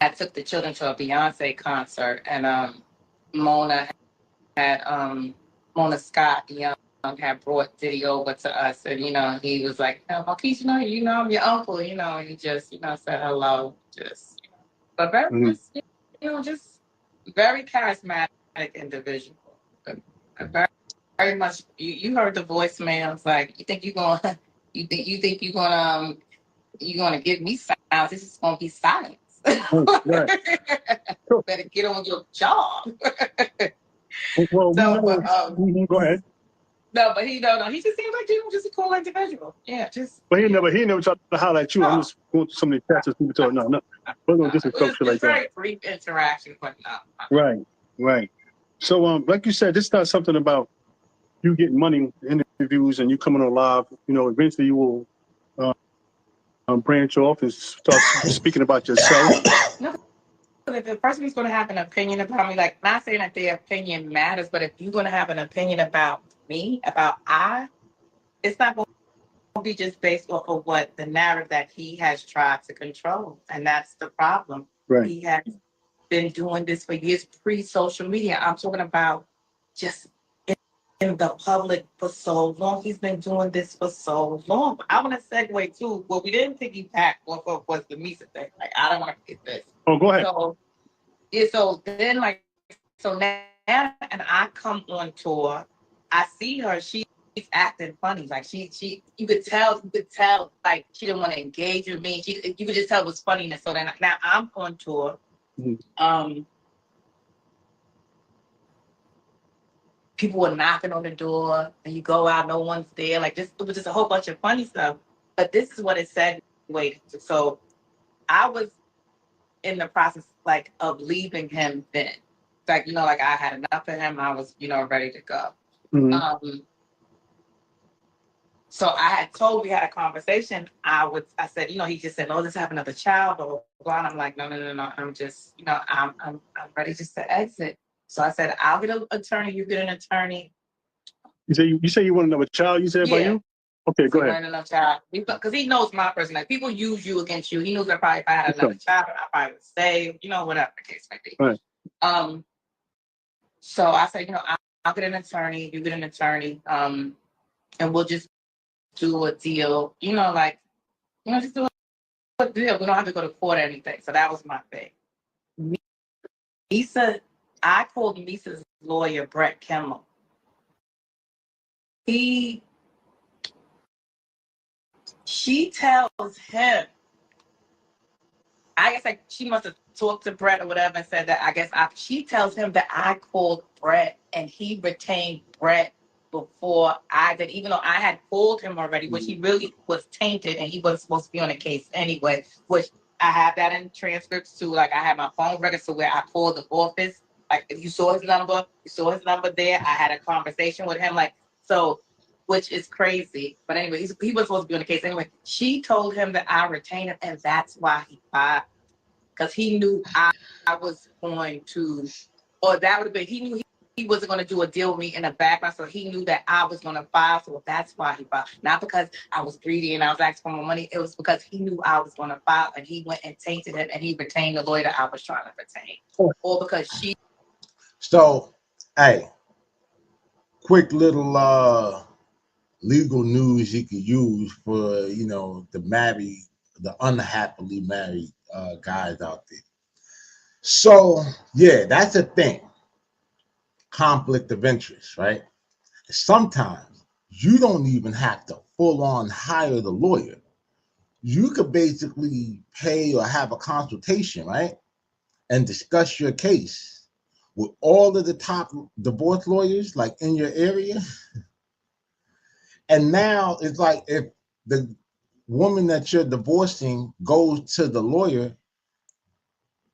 I took the children to a Beyonce concert, and Mona Mona Scott Young had brought Diddy over to us, and he was like, Marquise, I'm your uncle, he just said hello, but very much, just very charismatic individual. Very, very much. You heard the voicemails. Like, you think you're gonna give me silence? This is gonna be silence. Right. Better get on your job. Well, go ahead. No, but he just seems like just a cool individual. Yeah, just. But he never tried to highlight you. No. I'm just going through some of the chats people told no. We're gonna just talk shit like that. Very brief interaction, but no. Right. So like you said, this is not something about you getting money in interviews and you coming on live. Eventually you will branch off and start speaking about yourself. No, if the person is going to have an opinion about me, like, not saying that their opinion matters, but if you're going to have an opinion about me, it's not going to be just based off of what the narrative that he has tried to control. And that's the problem. Right. He has been doing this for years, pre-social media. I'm talking about just in the public for so long. He's been doing this for so long. I want to segue too. What we didn't piggyback off of was the Misa thing. Like, I don't want to forget this. Oh, go ahead. So then, now, and I come on tour. I see her. She's acting funny. Like you could tell. Like, she didn't want to engage with me. You could just tell it was funniness. So then now I'm on tour. Mm-hmm. People were knocking on the door, and you go out, no one's there. Like, it was just a whole bunch of funny stuff. But this is what it said. Wait, so I was in the process like of leaving him then. Like, you know, like I had enough of him. I was, you know, ready to go. Mhm. So we had a conversation. I said, you know, he just said, "Oh, let's have another child," blah, blah, blah. And I'm like, no. I'm just, you know, I'm ready just to exit. So I said, I'll get an attorney. You get an attorney. You say you want another child? You said by Yeah. you? Okay, go ahead. Another child, because he knows my personality. People use you against you. He knows that probably if I had another child, I probably would stay. You know, whatever the case might be. Right. So I said, you know, I'll get an attorney. You get an attorney. And we'll just do a deal. You know, like, you know, just do a deal. We don't have to go to court or anything. So that was my thing. I called Misa's lawyer, Brett Kimmel. She tells him, I guess like she must have talked to Brett or whatever and said that she tells him that I called Brett and he retained Brett before I did, even though I had called him already, which he really was tainted and he wasn't supposed to be on the case anyway, which I have that in transcripts too. Like I had my phone records to where I called the office. Like if you saw his number there. I had a conversation with him. Like, so, which is crazy. But anyway, he was supposed to be on the case anyway. She told him that I retained him and that's why he filed. Because he knew I was going to, or that would have been, he knew he wasn't going to do a deal with me in the background, so he knew that I was going to file, so that's why he filed. Not because I was greedy and I was asking for more money, it was because he knew I was going to file, and he went and tainted it, and he retained the lawyer that I was trying to retain. Or because she... So, hey, quick little legal news you could use for, you know, the unhappily married guys out there. So, yeah, that's a thing. Conflict of interest, right? Sometimes you don't even have to full on hire the lawyer. You could basically pay or have a consultation, right? And discuss your case with all of the top divorce lawyers like in your area. And now it's like if the woman that you're divorcing goes to the lawyer,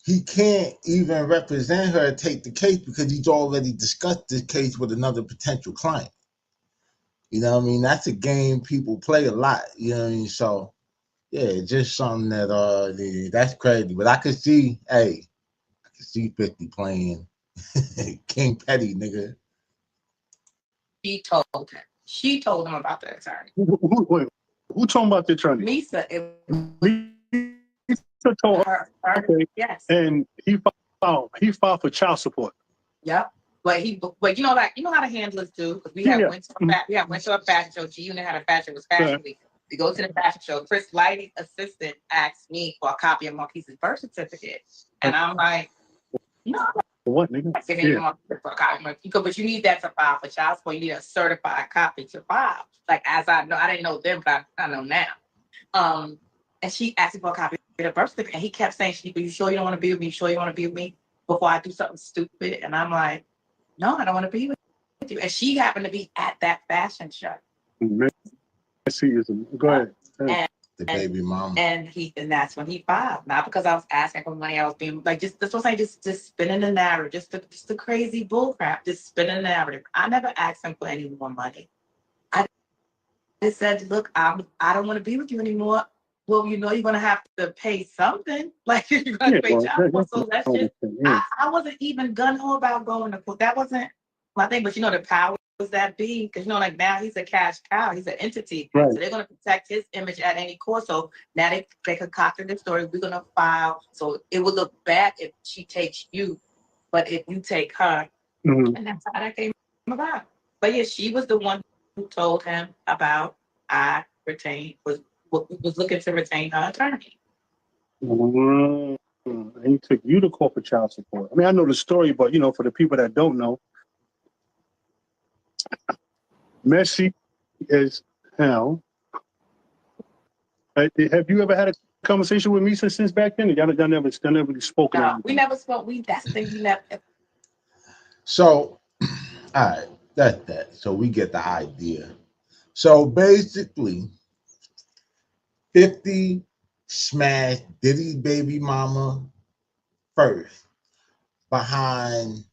he can't even represent her, take the case, because he's already discussed this case with another potential client. You know what I mean? That's a game people play a lot. You know what I mean? So yeah, just something that that's crazy. But I could see, I could see 50 playing King Petty, nigga. She told him about the attorney. Who talking about the attorney? Misa. Misa told her. Okay. Yes. And he filed for child support. Yep. But you know, like, you know how the handlers do, because we went to a fashion show. G-Unit had a fashion, it was Fashion Week. We go to the fashion show. Chris Lighty's assistant asked me for a copy of Marquise's birth certificate. And I'm like, no. What, nigga? But you need that to file for child support. You need a certified copy to file. Like, as I know, I didn't know then, but I know now. And she asked me for a copy of the birth certificate. And he kept saying, "Shaniqua, you sure you don't want to be with me? You sure you want to be with me before I do something stupid?" And I'm like, no, I don't want to be with you. And she happened to be at that fashion show. Go ahead. And the baby mama. And that's when he filed. Not because I was asking for money. I was being like, that's what I'm saying, just spinning the narrative, just the crazy bullcrap, just spinning the narrative. I never asked him for any more money. I just said, look, I don't want to be with you anymore. Well, you know, you're gonna have to pay something. Like, you're gonna pay child support. So that's just, I wasn't even gung-ho about going to court. That wasn't my thing. But you know, the powers that be, because you know, like now he's a cash cow, he's an entity. Right. So they're gonna protect his image at any cost. So now they concocted this story. We're gonna file. So it would look bad if she takes you, but if you take her, and that's how that came about. But yeah, she was the one who told him about was looking to retain her attorney. And he took you to court for child support. I mean, I know the story, but you know, for the people that don't know, messy as hell. Have you ever had a conversation with Misa since back then? Y'all never spoken. No, we never spoke. That's the thing we never. So, all right, that's that. So we get the idea. So basically, 50 smashed Diddy baby mama first behind,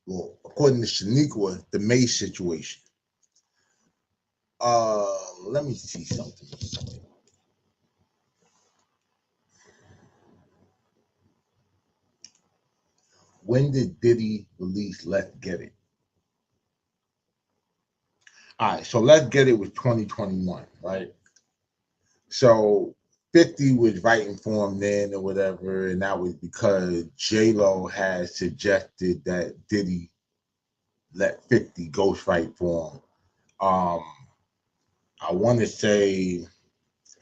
well, according to SHANIQUA, the Mace situation. Let me see something. When did Diddy release Let's Get It? All right, so Let's Get It was 2021, right? So 50 was writing for him then or whatever, and that was because J-Lo had suggested that Diddy let 50 ghostwrite for him. I want to say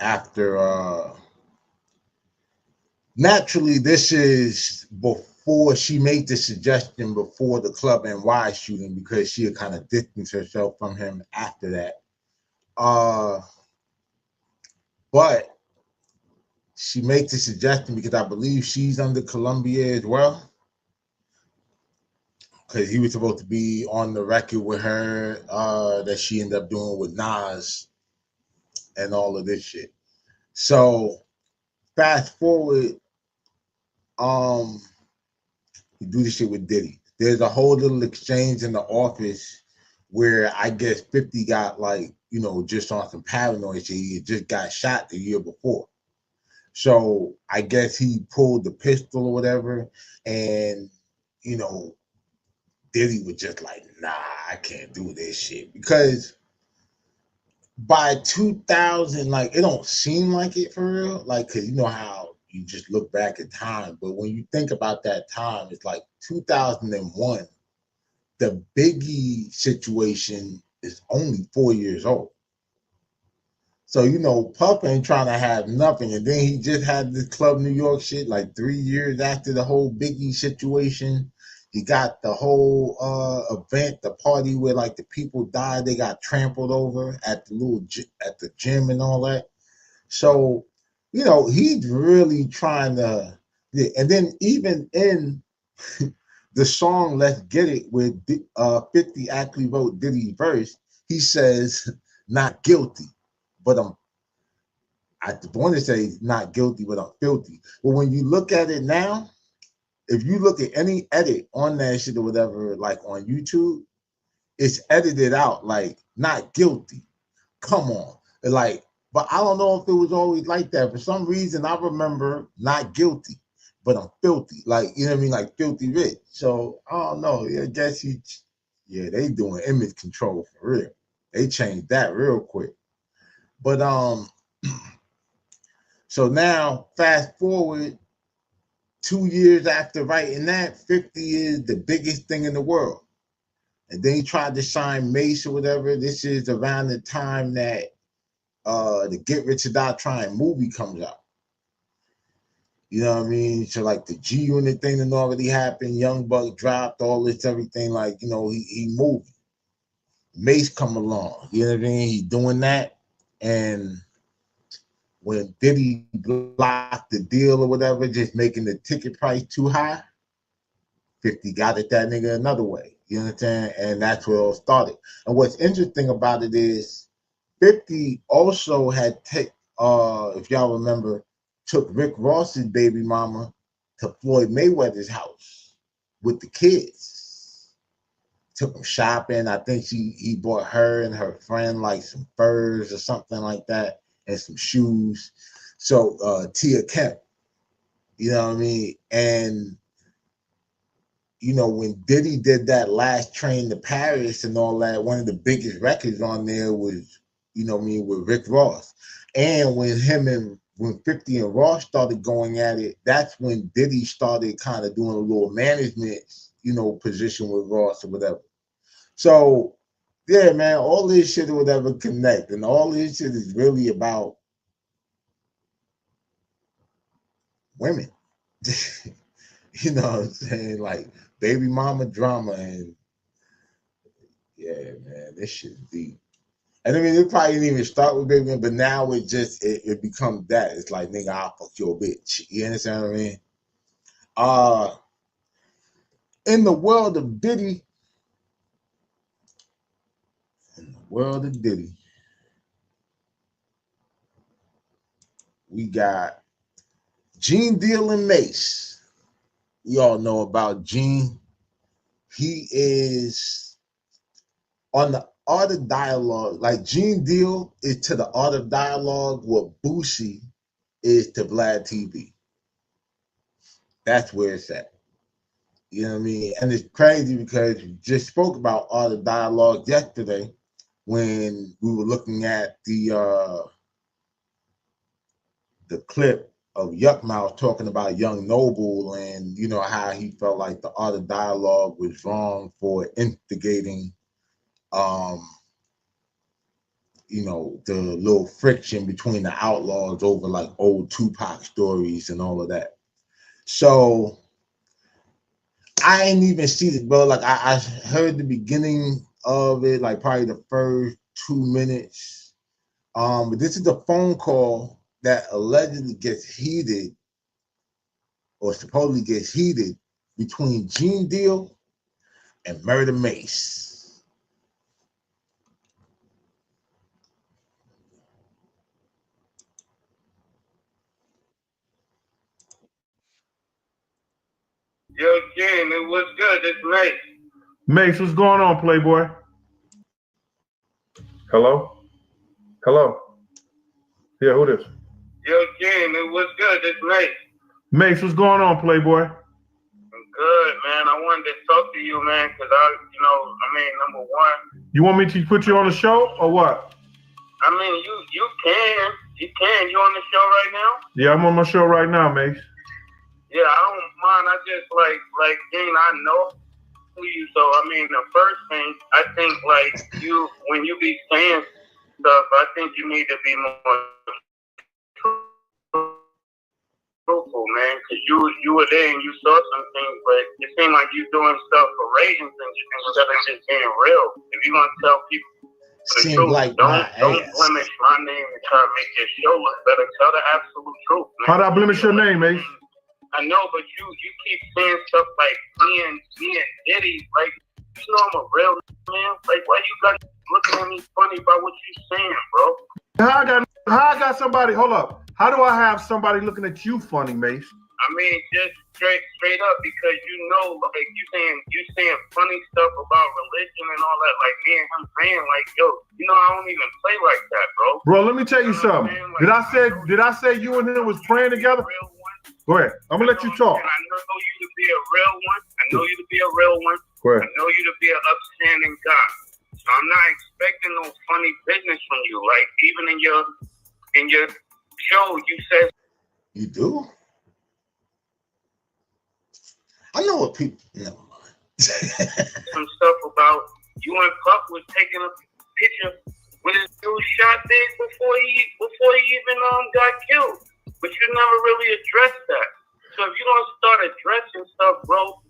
after naturally, this is before she made the suggestion before the Club NY shooting because she had kind of distanced herself from him after that. But she made the suggestion because I believe she's under Columbia as well. Because he was supposed to be on the record with her that she ended up doing with Nas and all of this shit. So fast forward, you do this shit with Diddy. There's a whole little exchange in the office where I guess 50 got like, you know, just on some paranoid shit. He just got shot the year before. So I guess he pulled the pistol or whatever. And, you know, Diddy was just like, nah, I can't do this shit. Because by 2000, like, it don't seem like it for real. Like, because you know how you just look back at time. But when you think about that time, it's like 2001. The Biggie situation is only 4 years old. So, you know, Puff ain't trying to have nothing. And then he just had this Club New York shit like 3 years after the whole Biggie situation. He got the whole event, the party where like the people died, they got trampled over at the gym and all that. So, you know, he's really trying to, yeah. And then even in the song "Let's Get It," where 50 actually wrote Diddy's verse, he says, "Not guilty, but I want to say not guilty, but I'm filthy." But when you look at it now, if you look at any edit on that shit or whatever, like on YouTube, it's edited out like "not guilty." Come on, like, but I don't know if it was always like that. For some reason, I remember "not guilty, but I'm filthy." Like, you know what I mean, like filthy rich. So I don't know. I guess they doing image control for real. They changed that real quick. But so now fast forward 2 years after writing that, 50 is the biggest thing in the world. And then he tried to sign Mace or whatever. This is around the time that the Get Rich or Die Trying movie comes out. You know what I mean? So like the G Unit thing that already happened, Young Buck dropped, all this, everything, like, you know, he moved. Mace come along, you know what I mean? He doing that. And when Diddy blocked the deal or whatever, just making the ticket price too high, 50 got at that nigga another way. You understand? And that's where it all started. And what's interesting about it is 50 also had if y'all remember, took Rick Ross's baby mama to Floyd Mayweather's house with the kids. Took them shopping. I think he bought her and her friend like some furs or something like that and some shoes. So Tia Kemp, you know what I mean? And you know, when Diddy did that Last Train to Paris and all that, one of the biggest records on there was, you know what I mean, with Rick Ross. And when 50 and Ross started going at it, that's when Diddy started kind of doing a little management, you know, position with Ross or whatever. So, yeah, man, all this shit or whatever connect. And all this shit is really about women. You know what I'm saying? Like baby mama drama and yeah, man, this shit is deep. And I mean, it probably didn't even start with baby, but now it becomes that. It's like, nigga, I'll fuck your bitch. You understand what I mean? In the world of Diddy, we got Gene Deal and Mace. You all know about Gene. He is on the Art of Dialogue. Like Gene Deal is to the Art of Dialogue what Boosie is to Vlad TV. That's where it's at. You know what I mean? And it's crazy because we just spoke about Art of Dialogue yesterday when we were looking at the clip of Yuck Mouth talking about Young Noble and, you know, how he felt like the Art of Dialogue was wrong for instigating, you know, the little friction between the outlaws over like old Tupac stories and all of that. So I ain't even seen it, bro. Like I heard the beginning of it, like probably the first 2 minutes. But this is a phone call that allegedly gets heated or supposedly gets heated between Gene Deal and MURDA Mace. Yo, Jen, it was good. It's Mace. Mace, what's going on, Playboy? Hello? Hello? Yeah, who this? Yo, Jen, it was good. It's Mace. Mace, what's going on, Playboy? I'm good, man. I wanted to talk to you, man, because number one. You want me to put you on the show or what? I mean, you can. You can. You on the show right now? Yeah, I'm on my show right now, Mace. Yeah, I don't mind. I just like Gene, I know you. So I mean, the first thing I think, like you, when you be saying stuff, I think you need to be more truthful, man. Because you were there and you saw some things, but it seemed like you doing stuff for ratings and instead of just being real. If you're gonna tell people the truth, like don't blemish my name and try to make your show look better. Tell the absolute truth, man. How'd I blemish your name, Ace? I know, but you keep saying stuff like me and Diddy, like, you know I'm a real man. Like, why you guys looking at me funny about what you saying, bro? How I got somebody, hold up. How do I have somebody looking at you funny, Mace? I mean, just straight up, because you know, like, you saying funny stuff about religion and all that, like me and him saying, like, yo, you know, I don't even play like that, bro. Bro, let me tell you something. Like, did I say you and him was praying together? Go ahead. I'm gonna let you talk. I know you to be a real one. I know you to be a real one. Go ahead. I know you to be an upstanding guy. So I'm not expecting no funny business from you. Like even in your show, you said you do. I know what people. Never mind. Some stuff about you and Puff was taking a picture with his dude shot Big before he even got killed. But you never really addressed that. So if you don't start addressing stuff, bro,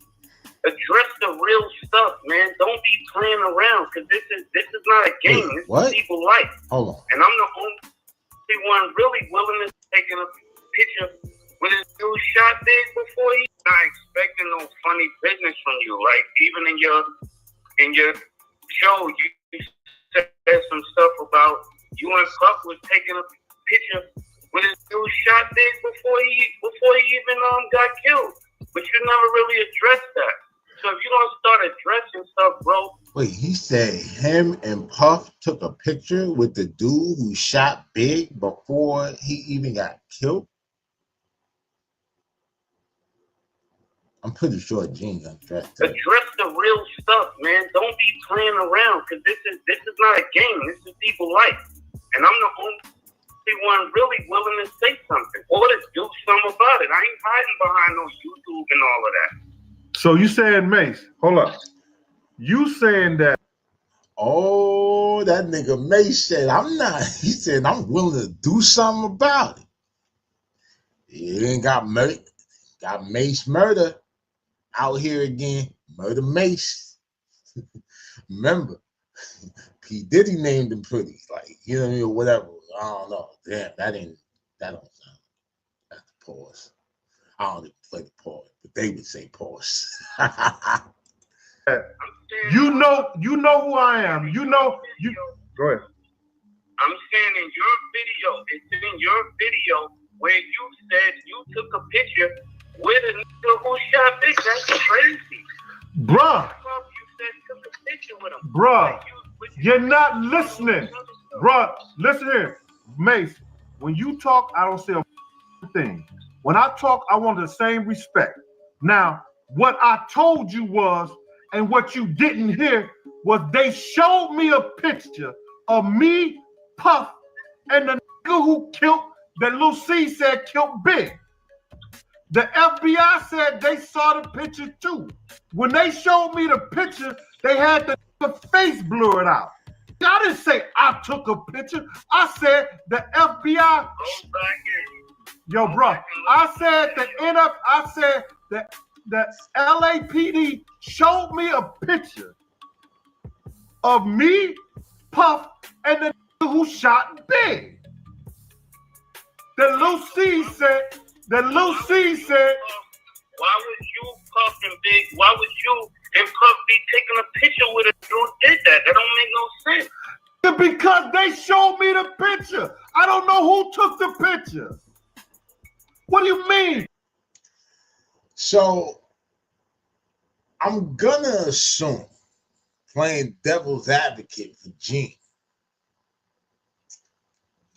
address the real stuff, man. Don't be playing around, because this is not a game. This is people's life. Hold on. And I'm the only one really willing to take a picture with his dude shot Big before he. Not expecting no funny business from you. Like even in your show, you said some stuff about you and Puff was taking a picture with his dude shot Big before he even got killed. But you never really addressed that. So if you don't start addressing stuff, bro. Wait, he said him and Puff took a picture with the dude who shot Big before he even got killed? I'm pretty sure Gene addressed that. Address the real stuff, man. Don't be playing around, because this is not a game. This is people's life. And I'm the only one really willing to say something or to do something about it. I ain't hiding behind no YouTube and all of that. So you saying, Mace, hold up. You saying that. Oh, that nigga Mace said, I'm not. He said, I'm willing to do something about it. He ain't got Mace murder out here again. MURDA Mace. Remember, P. Diddy named him pretty, like, you know what I mean, or whatever. I don't know. Damn, that don't sound. That's the pause. I don't even play the pause, but they would say pause. You know who I am. You know you. Go ahead. I'm saying in your video, it's in your video where you said you took a picture with a nigga who shot Big. That's crazy. Bruh. You said you took a picture with him. Bruh. Like You're not listening. Bruh, listen here. Mace, when you talk, I don't say a thing. When I talk, I want the same respect. Now, what I told you was, and what you didn't hear, was they showed me a picture of me, Puff, and the nigga who killed, that Lil C said killed Big. The FBI said they saw the picture too. When they showed me the picture, they had the face blurred out. I didn't say I took a picture. I said the FBI. Yo, bro. I said I said that the LAPD showed me a picture of me, Puff, and the nigga who shot Big. That Lucy said. Why would you, Puff, and Big? Why would you and Puff be taking a picture with a dude who did that? That don't make no sense. Because they showed me the picture. I don't know who took the picture. What do you mean? So I'm gonna assume, playing devil's advocate for Gene,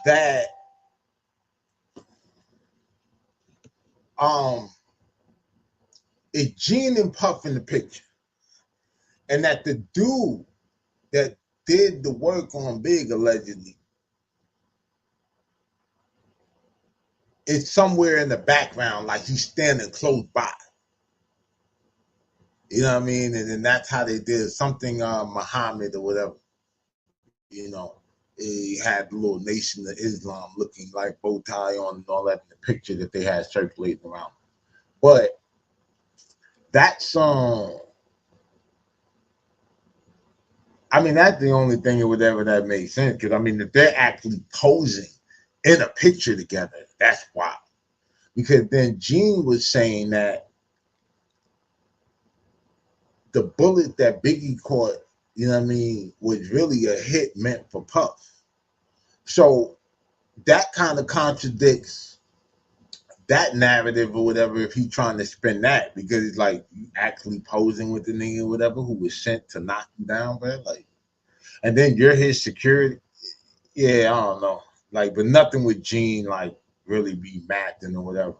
that it's Gene and Puff in the picture, and that the dude that did the work on Big allegedly is somewhere in the background, like he's standing close by. You know what I mean? And then that's how they did something, Muhammad or whatever. You know, he had the little Nation of Islam looking like bow tie on and all that in the picture that they had circulating around. But that's I mean, that's the only thing that makes sense. Because I mean, if they're actually posing in a picture together, that's wild. Because then Gene was saying that the bullet that Biggie caught, you know what I mean, was really a hit meant for Puff. So that kind of contradicts that narrative or whatever if he's trying to spin that, because it's like actually posing with the nigga or whatever who was sent to knock you down, bro. Like, and then you're his security. Yeah, I don't know. Like, but nothing with Gene like really be matching or whatever.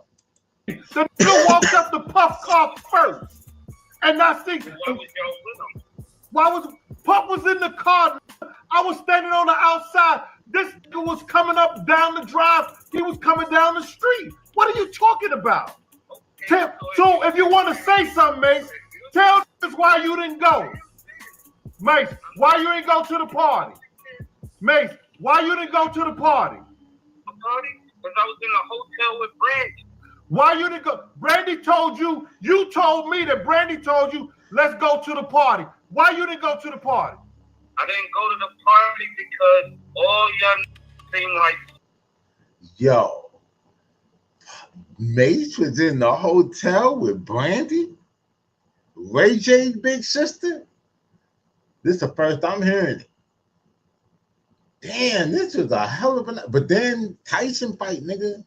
The nigga walked up the Puff car first. And I think why was Puff was in the car? I was standing on the outside. This nigga was coming up down the drive. He was coming down the street. What are you talking about? So if you want to say something, Mace, tell us why you didn't go. Mace, why you didn't go to the party? Mace, why you didn't go to the party? The party? Because I was in a hotel with Brandy. Why you didn't go? Brandy told you, you told me that Brandy told you, let's go to the party. Why you didn't go to the party? I didn't go to the party because all y'all seem like... Yo, Mace was in the hotel with Brandy? Ray J's big sister? This is the first I'm hearing it. Damn, this was a hell of a night. But then Tyson fight, nigga.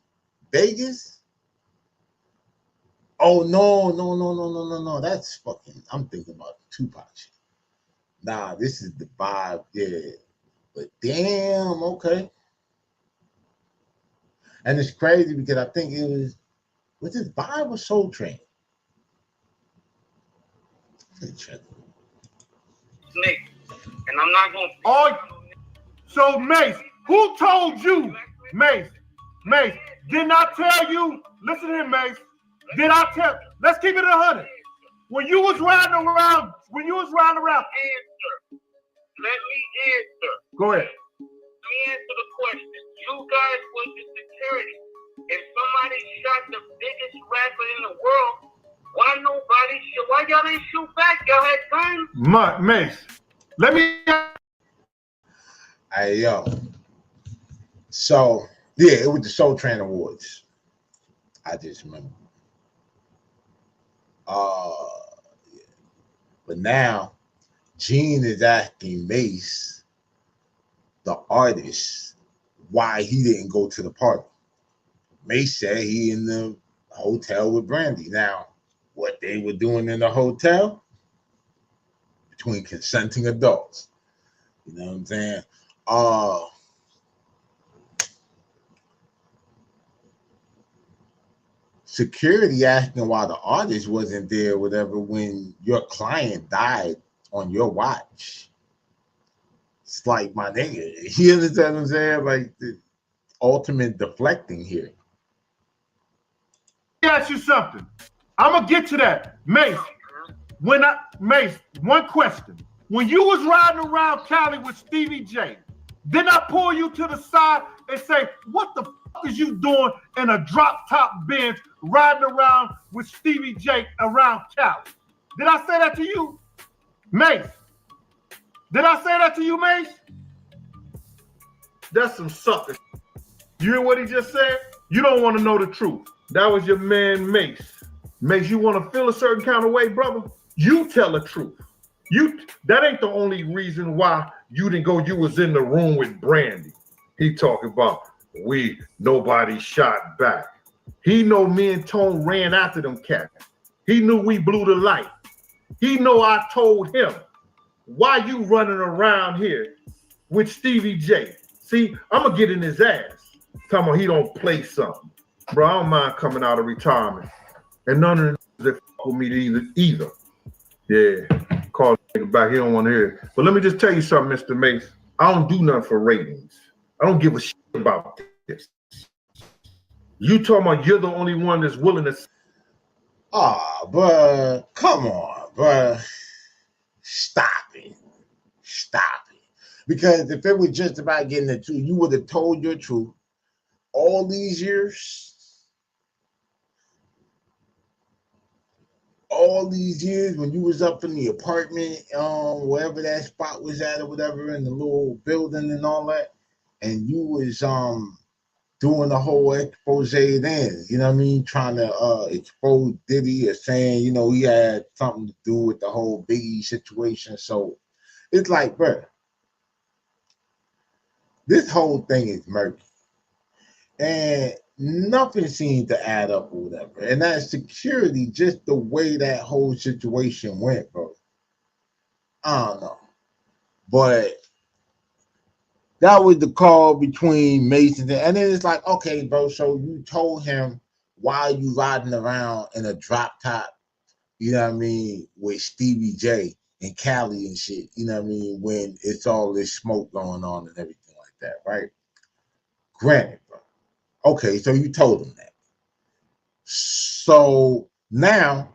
Vegas? Oh, no. That's fucking, I'm thinking about Tupac shit. Nah, this is the vibe, yeah. But damn, okay. And it's crazy because I think it was this Vibe or Soul Train? Snake. And I'm not going to... Oh, so Mace, who told you, Mace, didn't I tell you, listen to him, Mace, did I tell, let's keep it 100. When you was riding around, Answer. Let me answer. Go ahead. Let me answer the question. You guys was the security. If somebody shot the biggest rapper in the world, why y'all didn't shoot back? Y'all had guns? Mace, let me... Hey, yo. So, yeah, it was the Soul Train Awards. I just remember. But now, Gene is asking Mace, the artist, why he didn't go to the party. Mace said he in the hotel with Brandy. Now, what they were doing in the hotel between consenting adults. You know what I'm saying? Security asking why the artist wasn't there, whatever, when your client died on your watch. It's like, my nigga, you understand what I'm saying? Like the ultimate deflecting here. Let me ask you something. I'm gonna get to that, Mace. Mace, one question. When you was riding around Cali with Stevie J, didn't I pull you to the side and say, what the fuck is you doing in a drop top Benz riding around with Stevie J around Cali? Did I say that to you, Mace? Did I say that to you, Mace? That's some sucker. You hear what he just said? You don't want to know the truth. That was your man, Mace. Mace, you want to feel a certain kind of way, brother? You tell the truth. That ain't the only reason why you didn't go. You was in the room with Brandy. He talking about nobody shot back. He know me and Tone ran after them cats. He knew we blew the light. He know I told him, why you running around here with Stevie J? See, I'm gonna get in his ass. Tell him he don't play something. Bro, I don't mind coming out of retirement. And none of them that fuck with me either. Yeah, call the nigga back. He don't want to hear it. But let me just tell you something, Mr. Mace. I don't do nothing for ratings. I don't give a shit about this. You talking about you're the only one that's willing to. Bruh, come on, bruh. Stop it. Because if it was just about getting the truth, you would have told your truth all these years. All these years when you was up in the apartment, wherever that spot was at or whatever, in the little building and all that, and you was doing the whole expose then, you know what I mean, trying to expose Diddy or saying, you know, he had something to do with the whole Biggie situation. So it's like, bro, this whole thing is murky. And nothing seemed to add up or whatever. And that security, just the way that whole situation went, bro. I don't know. But that was the call between Mason and then it's like, okay, bro, so you told him why you riding around in a drop top, you know what I mean, with Stevie J and Cali and shit, you know what I mean, when it's all this smoke going on and everything like that, right? Granted, bro. Okay, so you told him that. So now,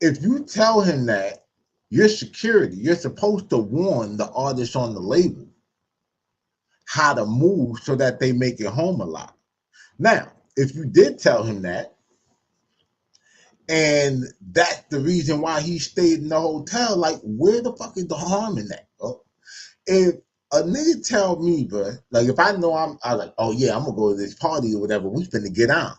if you tell him that, your security, you're supposed to warn the artists on the label how to move so that they make it home alive. Now, if you did tell him that, and that's the reason why he stayed in the hotel, like, where the fuck is the harm in that, bro? If a nigga tell me, bro, like, if I know I like, oh yeah, I'm gonna go to this party or whatever, we finna get on.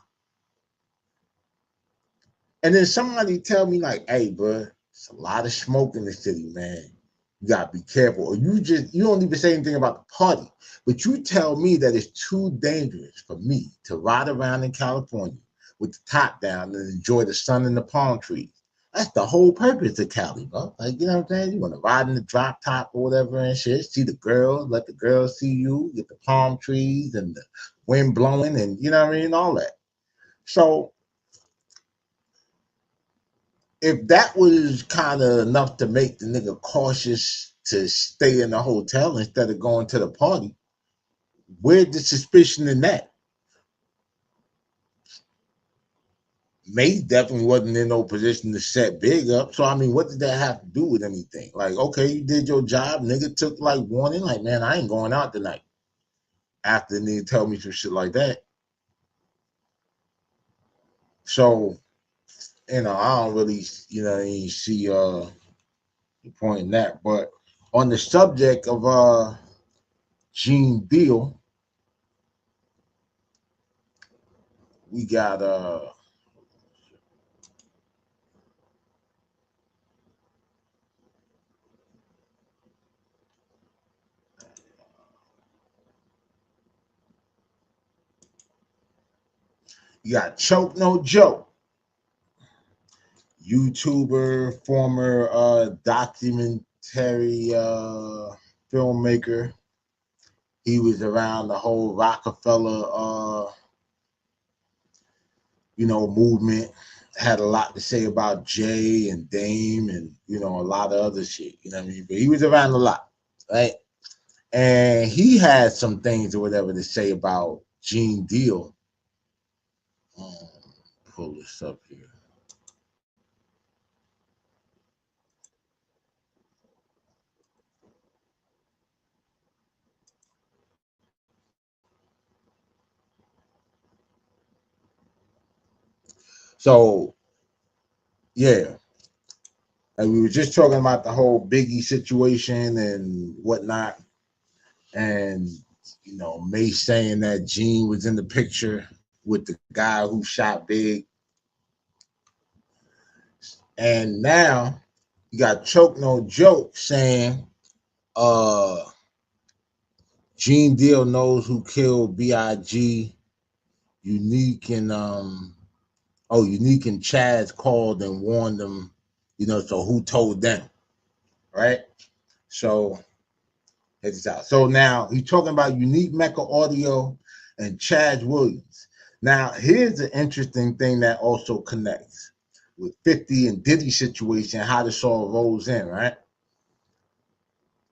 And then somebody tell me like, hey, bro, it's a lot of smoke in the city, man. You gotta be careful. Or you don't even say anything about the party, but you tell me that it's too dangerous for me to ride around in California with the top down and enjoy the sun and the palm trees. That's the whole purpose of Cali, bro. Like, you know what I'm saying? You want to ride in the drop top or whatever and shit, see the girls, let the girls see you, get the palm trees and the wind blowing and, you know what I mean, all that. So if that was kind of enough to make the nigga cautious to stay in the hotel instead of going to the party, where's the suspicion in that? Mace definitely wasn't in no position to set Big up. So, I mean, what did that have to do with anything? Like, okay, you did your job. Nigga took, like, warning. Like, man, I ain't going out tonight. After the nigga tell me some shit like that. So, you know, I don't really, you know, see the point in that. But on the subject of Gene Deal, we got You got Choke No Joke, YouTuber, former documentary filmmaker. He was around the whole Rockefeller movement. Had a lot to say about Jay and Dame and a lot of other shit. You know what I mean? But he was around a lot, right? And he had some things or whatever to say about Gene Deal. Pull this up here. So, yeah. And we were just talking about the whole Biggie situation and whatnot. And, May saying that Gene was in the picture with the guy who shot Big. And now you got Choke No Joke saying Gene Deal knows who killed B.I.G. Unique and Unique and Chaz called and warned them, so who told them, right? So check this out. So now he's talking about Unique Mecca Audio and Chaz Williams. Now here's an interesting thing that also connects with 50 and Diddy situation, how this all rolls in, right?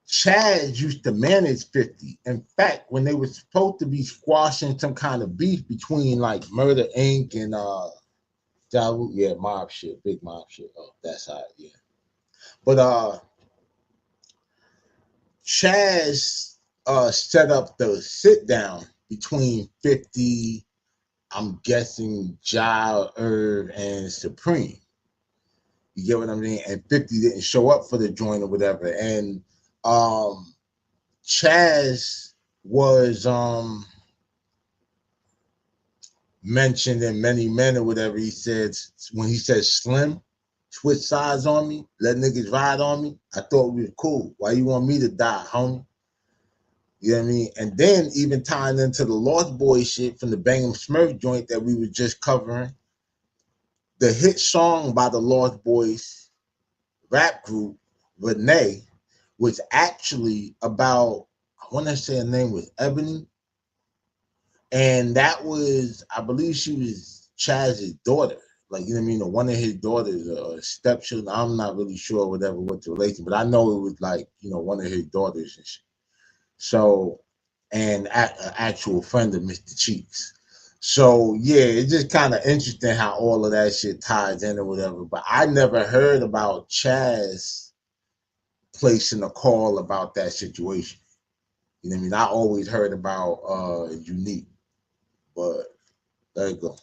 Chaz used to manage 50. In fact, when they were supposed to be squashing some kind of beef between like MURDA Inc. and mob shit, big mob shit. Oh, that's how, yeah. But Chaz set up the sit down between 50, I'm guessing Irv and Supreme. You get what I mean? And 50 didn't show up for the joint or whatever. And Chaz was mentioned in Many Men or whatever. He said when he said Slim, switch sides on me, let niggas ride on me. I thought we were cool. Why you want me to die, homie? You know what I mean? And then even tying into the Lost Boys shit from the Bang'em Smurf joint that we were just covering, the hit song by the Lost Boys rap group, Renee, was actually about, I want to say her name was Ebony. And that was, I believe she was Chaz's daughter. Like, you know what I mean? Or one of his daughters or stepchildren. I'm not really sure whatever what the relation, but I know it was like, one of his daughters and shit. So, and an actual friend of Mr. Cheeks. So, yeah, it's just kind of interesting how all of that shit ties in or whatever. But I never heard about Chaz placing a call about that situation. You know what I mean? I always heard about Unique. But there you go.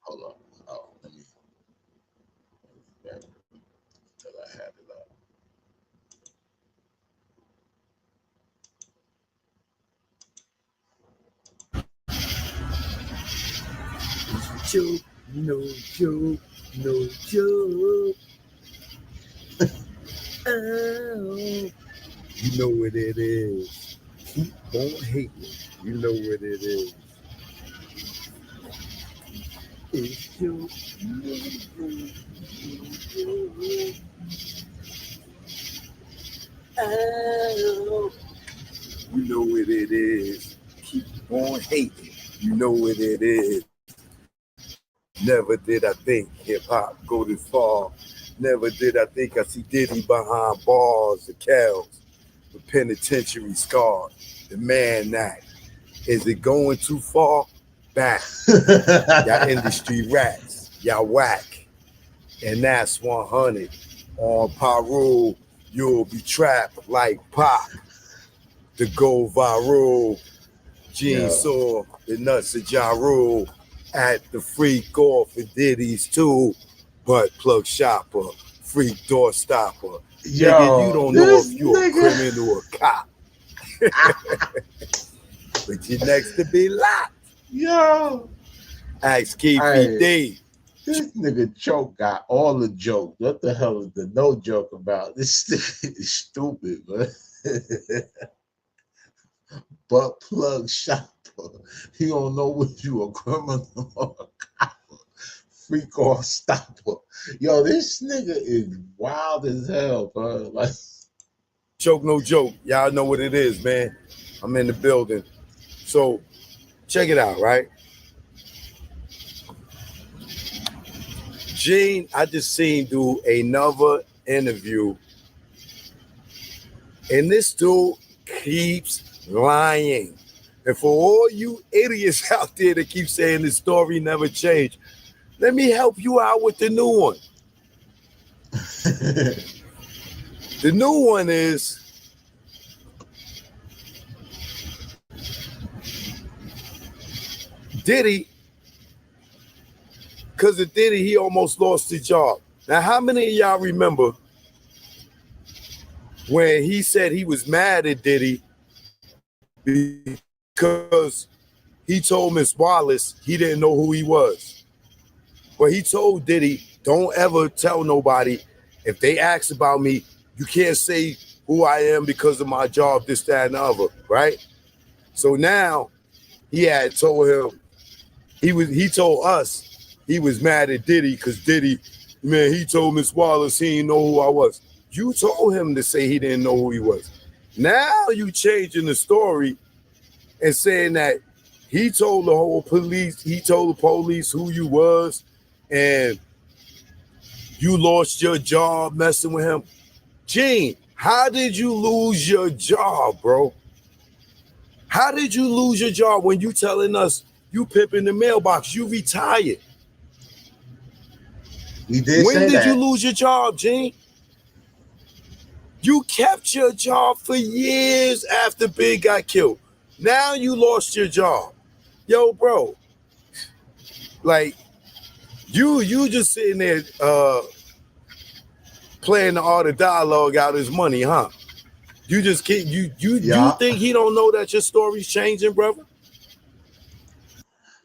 Hold on. Oh, let me. Until I have it up. Joke, no joke, no joke. Oh, you know what it is. Keep on hating. You know what it is. It's joke, no joke, no joke. Oh, you know what it is. Keep on hating. You know what it is. Never did I think hip-hop go this far. Never did I think I see Diddy behind bars or cows with penitentiary scars. The man act. Is it going too far? Back. Y'all industry rats. Y'all whack. And that's 100. On parole, you'll be trapped like Pac. To go viral. Gene saw the nuts of Ja Rule at the freak off and Diddy's too. Butt plug shopper, freak door stopper. Yo, nigga, you don't know if you're a criminal or a cop. But you're next to be locked. Yo. Ask Keith D. This nigga Choke got all the jokes. What the hell is the no joke about? This is stupid, man. Butt plug shopper. He don't know if you a criminal or a cop, freak or stopper. Yo, this nigga is wild as hell, bro. Like, Joke, no joke. Y'all know what it is, man. I'm in the building. So check it out, right? Gene, I just seen do another interview, and this dude keeps lying. And for all you idiots out there that keep saying the story never changed, let me help you out with the new one. The new one is Diddy, because of Diddy, he almost lost his job. Now, how many of y'all remember when he said he was mad at Diddy because he told Miss Wallace he didn't know who he was? Well, he told Diddy, don't ever tell nobody. If they ask about me, you can't say who I am because of my job, this, that, and the other, right? So now he had told him, he told us he was mad at Diddy because Diddy, man, he told Miss Wallace he didn't know who I was. You told him to say he didn't know who he was. Now you changing the story and saying that he told the whole police, he told the police who you was, and you lost your job messing with him. Gene, how did you lose your job, bro? How did you lose your job when you telling us you pimping the mailbox? You retired. he did When say did that. you lose your job, Gene? You kept your job for years after Big got killed. Now you lost your job. Yo, bro. Like, you just sitting there playing the art of dialogue out his money, huh? You just can't, you think he don't know that your story's changing, brother?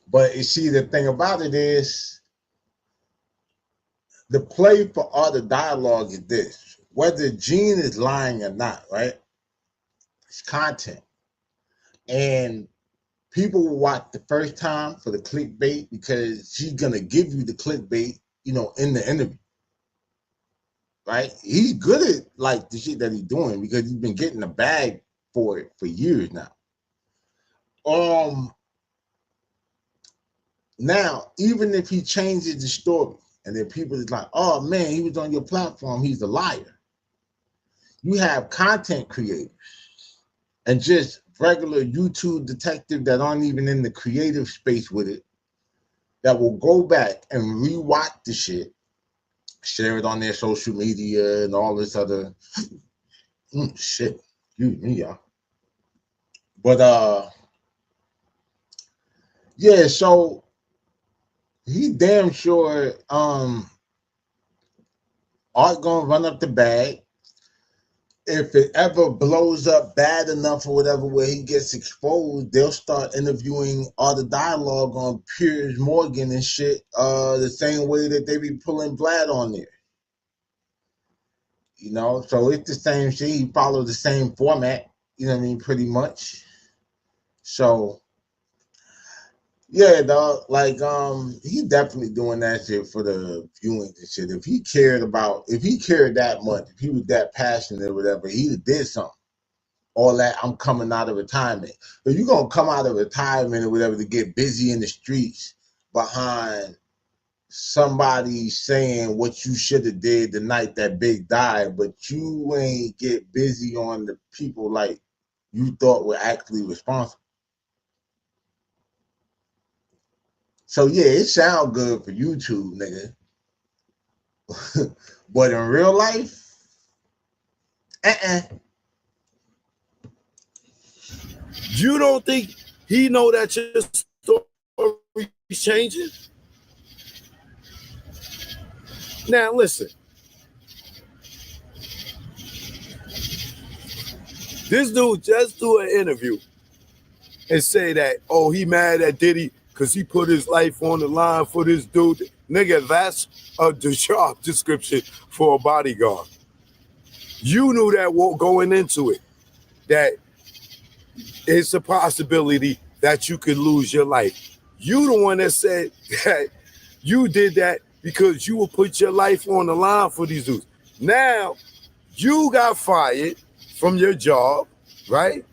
But you see, the thing about it is, the play for all the dialogue is this: whether Gene is lying or not, right? It's content, and people will watch the first time for the clickbait because she's gonna give you the clickbait, you know, in the interview, right? He's good at like the shit that he's doing because he's been getting a bag for it for years now. Now, even if he changes the story and then people is like, oh man, he was on your platform, he's a liar. You have content creators and just regular YouTube detectives that aren't even in the creative space with it that will go back and rewatch the shit, share it on their social media and all this other shit. Excuse me, y'all. But yeah, so he damn sure Art gonna run up the bag. If it ever blows up bad enough or whatever where he gets exposed, they'll start interviewing all the dialogue on Piers Morgan and shit the same way that they be pulling Vlad on there. You know, so it's the same shit. He follows the same format, you know what I mean, pretty much. So yeah, dog, like he definitely doing that shit for the viewings and shit. If he cared that much, if he was that passionate or whatever, he'd have did something. All that I'm coming out of retirement. If you're gonna come out of retirement or whatever to get busy in the streets behind somebody saying what you should have did the night that Big died, but you ain't get busy on the people like you thought were actually responsible. So yeah, it sounds good for YouTube, nigga. But in real life, You don't think he know that your story is changing? Now listen. This dude just do an interview and say that, oh, he mad at Diddy because he put his life on the line for this dude. Nigga, that's a job description for a bodyguard. You knew that going into it, that it's a possibility that you could lose your life. You the one that said that you did that because you will put your life on the line for these dudes. Now, you got fired from your job, right?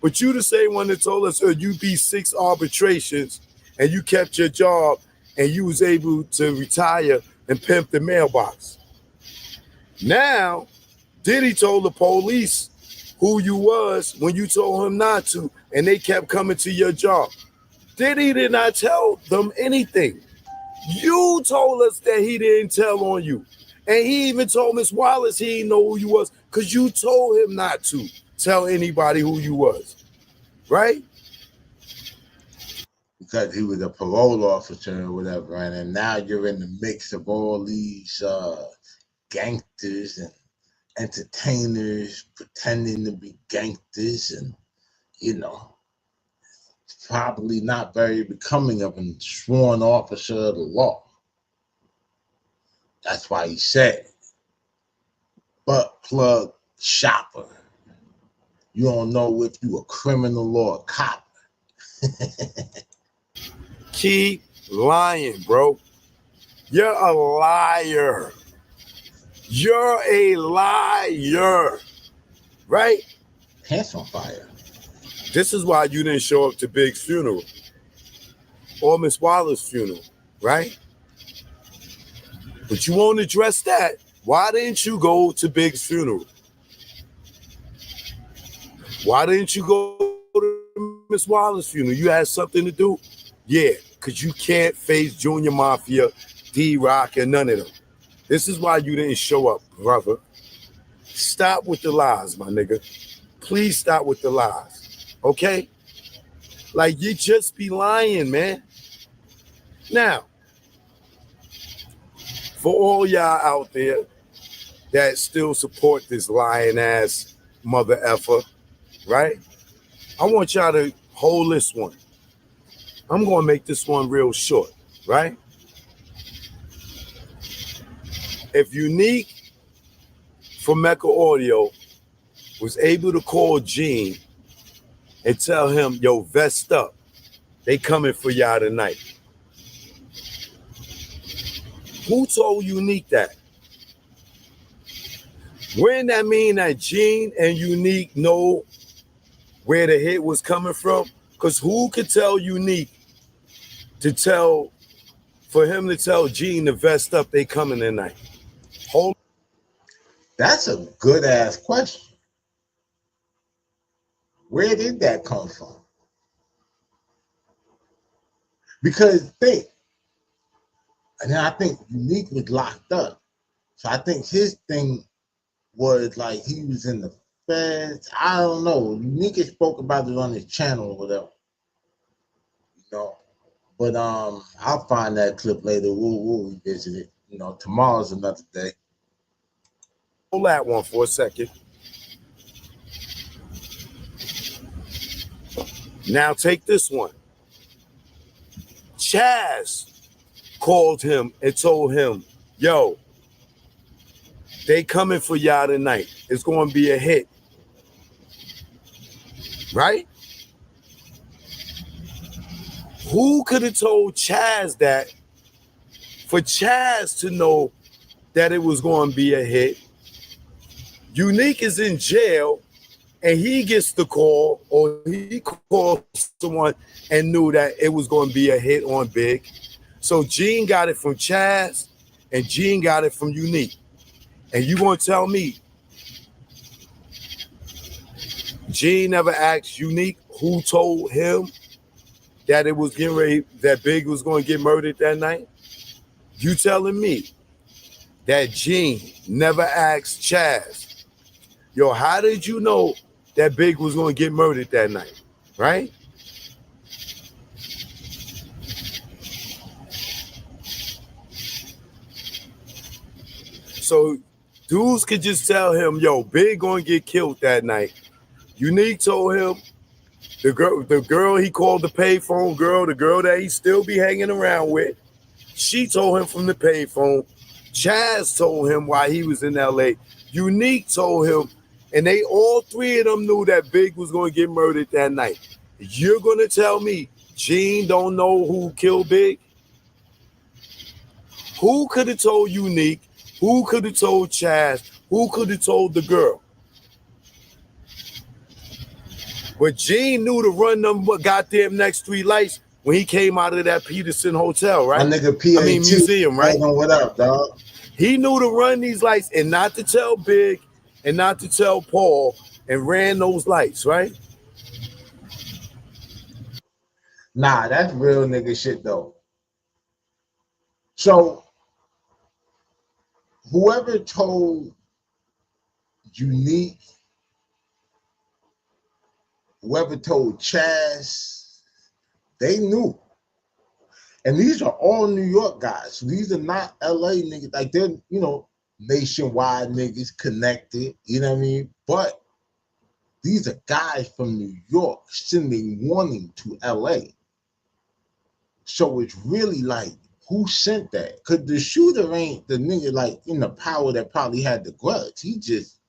But you the same one that told us you beat 6 arbitrations and you kept your job and you was able to retire and pimp the mailbox. Now, Diddy told the police who you was when you told him not to, and they kept coming to your job. Diddy did not tell them anything. You told us that he didn't tell on you. And he even told Miss Wallace he didn't know who you was because you told him not to tell anybody who you was, right? Because he was a parole officer or whatever, and then now you're in the mix of all these gangsters and entertainers pretending to be gangsters, and you know, it's probably not very becoming of a sworn officer of the law. That's why he said, butt plug shopper. You don't know if you a criminal or a cop. Keep lying, bro. You're a liar. You're a liar, right? Pants on fire. This is why you didn't show up to Big's funeral or Miss Waller's funeral, right? But you won't address that. Why didn't you go to Big's funeral? Why didn't you go to Miss Waller's funeral? You had something to do? Yeah, because you can't face Junior Mafia, D-Rock, and none of them. This is why you didn't show up, brother. Stop with the lies, my nigga. Please stop with the lies, okay? Like, you just be lying, man. Now, for all y'all out there that still support this lying-ass mother effer, right? I want y'all to hold this one. I'm going to make this one real short, right? If Unique from Mecca Audio was able to call Gene and tell him, yo, vest up, they coming for y'all tonight. Who told Unique that? Wouldn't that mean that Gene and Unique know where the hit was coming from? Because who could tell Unique for him to tell Gene to vest up, they coming tonight? Hold. That's a good ass question. Where did that come from? Because and I think Unique was locked up. So I think his thing was like he was in the feds. I don't know. Unique spoke about it on his channel or whatever. You know. But I'll find that clip later. We'll revisit it. You know, tomorrow's another day. Hold that one for a second. Now take this one. Chaz called him and told him, yo, they coming for y'all tonight. It's going to be a hit. Right? Who could have told Chaz that for Chaz to know that it was going to be a hit? Unique is in jail and he gets the call, or he called someone and knew that it was going to be a hit on Big. So Gene got it from Chaz and Gene got it from Unique. And you going to tell me Gene never asked Unique who told him that it was getting ready, that Big was going to get murdered that night? You telling me that Gene never asked Chaz, yo, how did you know that Big was going to get murdered that night, right? So dudes could just tell him, yo, Big going to get killed that night. Unique told him, the girl he called the payphone girl, the girl that he still be hanging around with, she told him from the payphone. Chaz told him while he was in LA. Unique told him, and they all three of them knew that Big was going to get murdered that night. You're gonna tell me Gene don't know who killed Big? Who could have told Unique? Who could have told Chaz? Who could have told the girl? But Gene knew to run them goddamn next 3 lights when he came out of that Peterson hotel, right? My nigga PAT, museum, right? What up, dog? He knew to run these lights and not to tell Big and not to tell Paul and ran those lights, right? Nah, that's real nigga shit though. So whoever told Unique, whoever told Chaz, they knew. And these are all New York guys. So these are not LA niggas. Like they're, you know, nationwide niggas connected, you know what I mean? But these are guys from New York sending warning to LA. So it's really like, who sent that? Because the shooter ain't the nigga like in the power that probably had the grudge. He just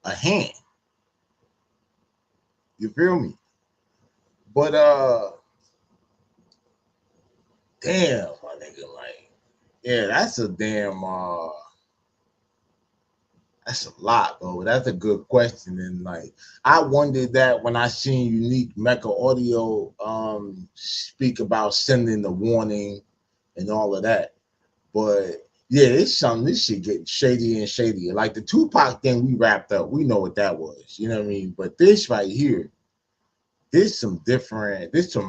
a hand. You feel me? But damn, my nigga, like, yeah, that's a damn that's a lot, bro. That's a good question. And like I wondered that when I seen Unique Mecca Audio speak about sending the warning and all of that. But yeah, it's something, this shit getting shadier and shadier. Like the Tupac thing we wrapped up, we know what that was, you know what I mean? But this right here, this some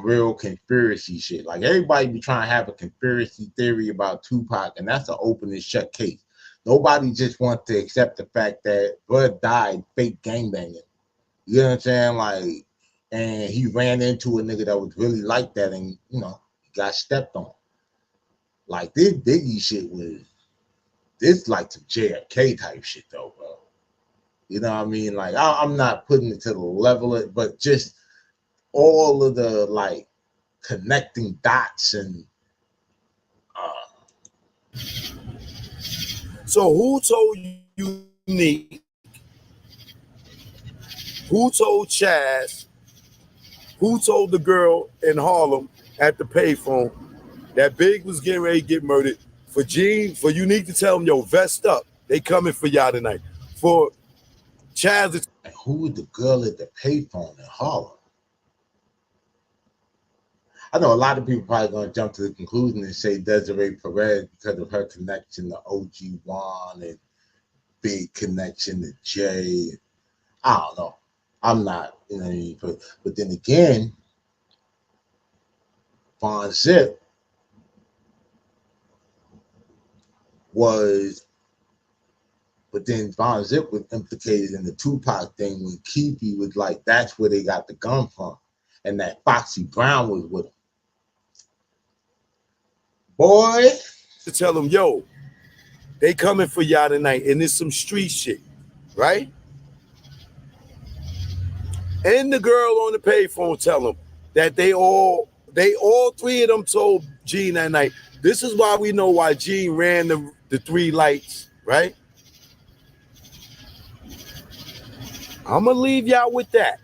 real conspiracy shit. Like everybody be trying to have a conspiracy theory about Tupac, and that's an open and shut case. Nobody just wants to accept the fact that Bud died fake gangbanging. You know what I'm saying? Like, and he ran into a nigga that was really like that, and you know, he got stepped on. Like this Biggie shit was this like some JFK type shit though, bro. You know what I mean? Like I'm not putting it to the level of, but just all of the like connecting dots and So who told Unique? Who told Chaz? Who told the girl in Harlem at the payphone that Big was getting ready to get murdered? For Gene, for Unique to tell him, yo, vest up. They coming for y'all tonight. For Chaz to... Who was the girl at the payphone in Harlem? I know a lot of people probably gonna jump to the conclusion and say Desiree Perez because of her connection to OG Juan and Big connection to Jay. I don't know. I'm not, you know what I mean? But then again, Von Zip was, but then Von Zip was implicated in the Tupac thing when Keefy was like, that's where they got the gun from. And that Foxy Brown was with him. Boy. To tell them, yo, they coming for y'all tonight, and it's some street shit, right? And the girl on the payphone tell them that they all 3 of them told Gene that night. This is why we know why Gene ran the 3 lights, right? I'm gonna leave y'all with that.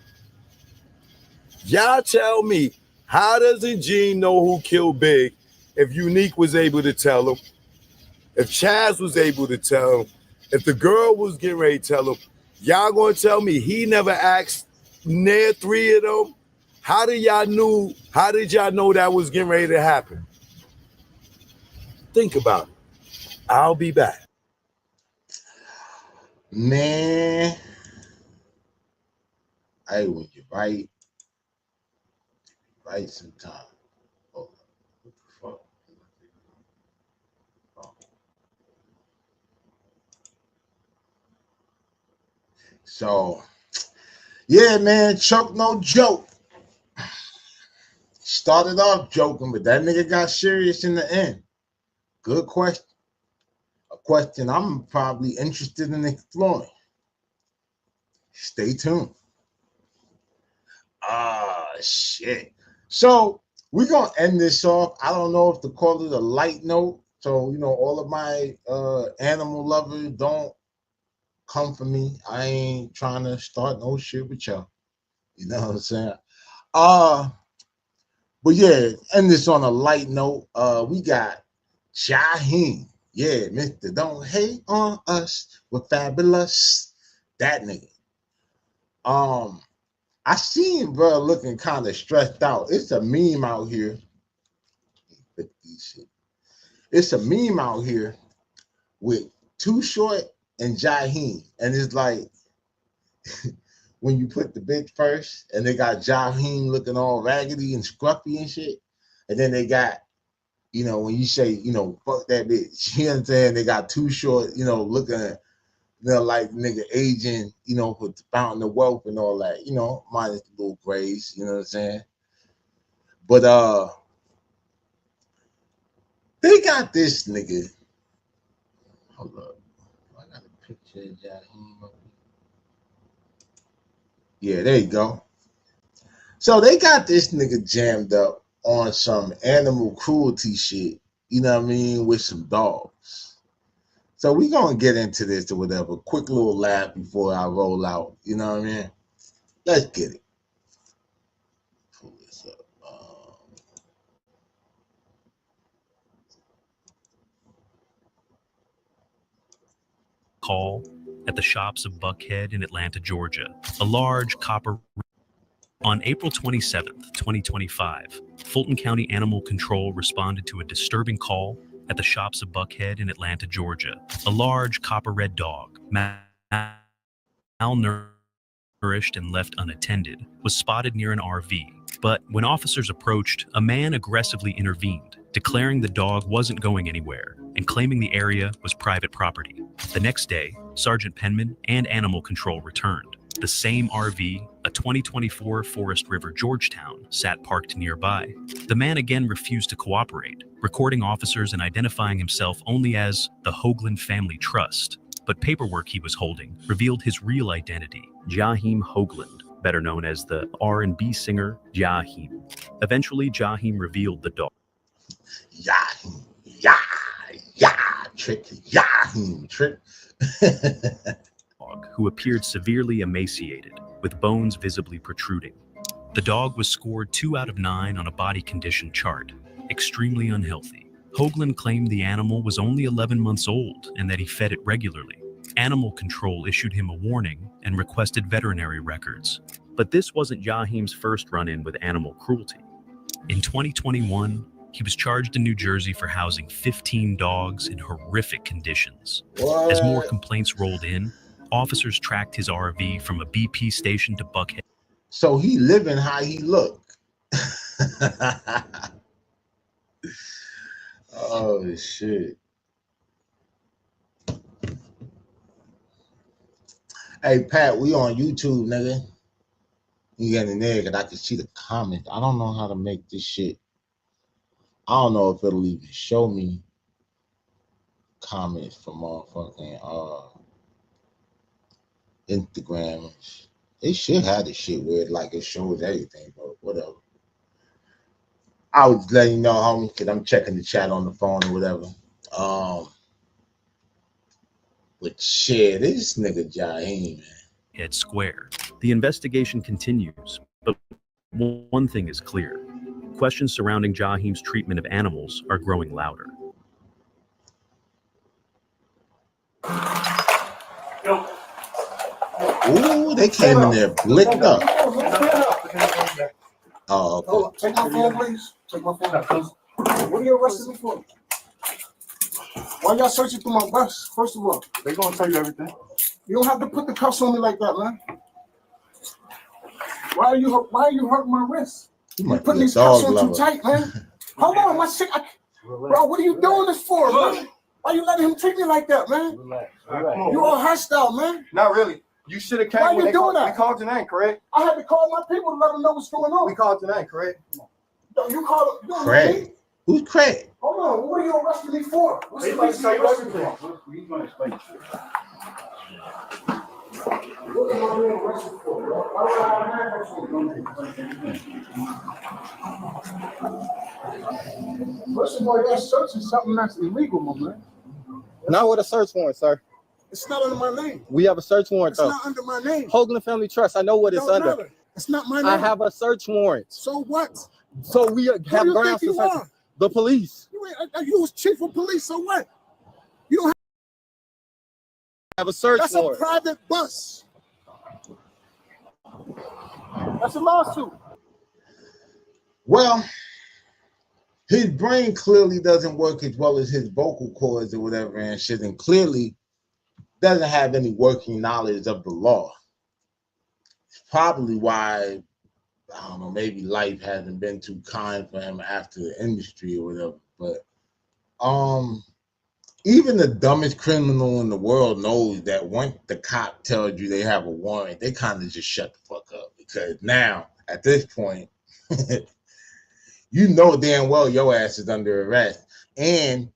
Y'all tell me, how doesn't Gene know who killed Big if Unique was able to tell him, if Chaz was able to tell him, if the girl was getting ready to tell him? Y'all gonna tell me he never asked near 3 of them? How did y'all know that was getting ready to happen? Think about it. I'll be back. Man, hey, when you write sometime. Oh, what the fuck? Oh. So, yeah, man, Chuck, no joke. Started off joking, but that nigga got serious in the end. Good question. A question I'm probably interested in exploring. Stay tuned. Shit. So we're gonna end this off. I don't know if to call it a light note. So, you know, all of my animal lovers, don't come for me. I ain't trying to start no shit with y'all. You know what I'm saying? But yeah, and this on a light note, we got JAHIEM. Yeah, Mr. Don't Hate on Us. We're fabulous. That nigga. I seen bro looking kind of stressed out. It's a meme out here. It's a meme out here with Too Short and JAHIEM. And it's like when you put the bitch first and they got JAHIEM looking all raggedy and scruffy and shit. And then they got, you know, when you say, you know, fuck that bitch, you know what I'm saying? They got Too Short, you know, looking at, you know, like nigga aging, you know, with the Fountain of Wealth and all that, you know, minus the little grays, you know what I'm saying? But they got this nigga. Hold up. I got a picture of JAHIEM. Yeah, there you go. So they got this nigga jammed up on some animal cruelty shit, you know what I mean, with some dogs. So we gonna get into this or whatever. Quick little laugh before I roll out, you know what I mean? Let's get it. Pull this up. Call at the shops of Buckhead in Atlanta, Georgia. A large copper. On April 27th, 2025, Fulton County Animal Control responded to a disturbing call at the shops of Buckhead in Atlanta, Georgia. A large copper red dog, malnourished and left unattended, was spotted near an RV. But when officers approached, a man aggressively intervened, declaring the dog wasn't going anywhere and claiming the area was private property. The next day, Sergeant Penman and Animal Control returned. The same RV, a 2024 Forest River Georgetown, sat parked nearby. The man again refused to cooperate, recording officers and identifying himself only as the Hoagland Family Trust. But paperwork he was holding revealed his real identity, JAHIEM Hoagland, better known as the R&B singer JAHIEM. Eventually, JAHIEM revealed the dog. JAHIEM trick. Who appeared severely emaciated, with bones visibly protruding. The dog was scored 2 out of 9 on a body condition chart, extremely unhealthy. Hoagland claimed the animal was only 11 months old and that he fed it regularly. Animal Control issued him a warning and requested veterinary records. But this wasn't JAHIEM's first run-in with animal cruelty. In 2021, he was charged in New Jersey for housing 15 dogs in horrific conditions. What? As more complaints rolled in, officers tracked his RV from a BP station to Buckhead. So he living how he look. Oh shit. Hey Pat, we on YouTube, nigga. You get in there because I can see the comments. I don't know how to make this shit. I don't know if it'll even show me comments from motherfucking Instagram. It should have this shit where it shows everything, but whatever. I was letting you know, homie, because I'm checking the chat on the phone or whatever. But shit, this nigga JAHIEM, man. Head Square. The investigation continues, but one thing is clear. Questions surrounding JAHIEM's treatment of animals are growing louder. Ooh, they came in there blicked up. Oh, okay. Oh, take my phone, please. Take my phone. What are you arresting me for? Why y'all searching through my bus? First of all, They gonna tell you everything. you don't have to put the cuffs on me like that, man. Why are you hurting my wrist? You You might putting be a these cuffs dog on too lover. tight, man. Hold on, my shit. Bro, what are you doing this for, man? Why you letting him treat me like that, man? Relax. You all hostile, man. Not really. You should have came. Why when you they doing called, that? We called your name, correct? I had to call my people to let them know what's going on. We called your name, correct? No, you called them. Craig. Who's Craig? Hold on. What are you arresting me for? What's He's the gonna reason tell you you arresting me everything. for? He's gonna explain to you. What am I being arrested for, bro? Why would I have handcuffs on? First of all, you're searching something that's illegal, my man. Not with a search warrant, sir. It's not under my name. We have a search warrant, It's though. not under my name. Hoagland Family Trust. I know what it's Don't under. matter. It's not my name. I have a search warrant. So what? So we have Who do you grounds think to you search are? the police. You was chief of police, so what? You don't Have a search That's warrant. a private bus. That's a lawsuit. Well, his brain clearly doesn't work as well as his vocal cords or whatever and shit, and clearly doesn't have any working knowledge of the law. It's probably why, I don't know, maybe life hasn't been too kind for him after the industry or whatever. But even the dumbest criminal in the world knows that once the cop tells you they have a warrant, they kind of just shut the fuck up, because now at this point, you know damn well your ass is under arrest, and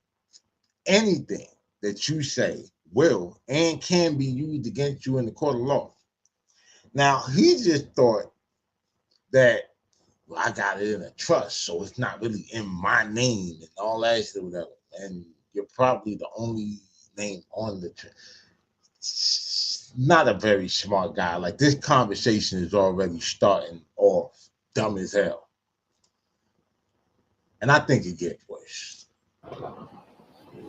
anything that you say will and can be used against you in the court of law. Now, he just thought that, well, I got it in a trust, so it's not really in my name and all that shit, whatever. And you're probably the only name on the trust. Not a very smart guy. Like, this conversation is already starting off dumb as hell. And I think it gets worse. You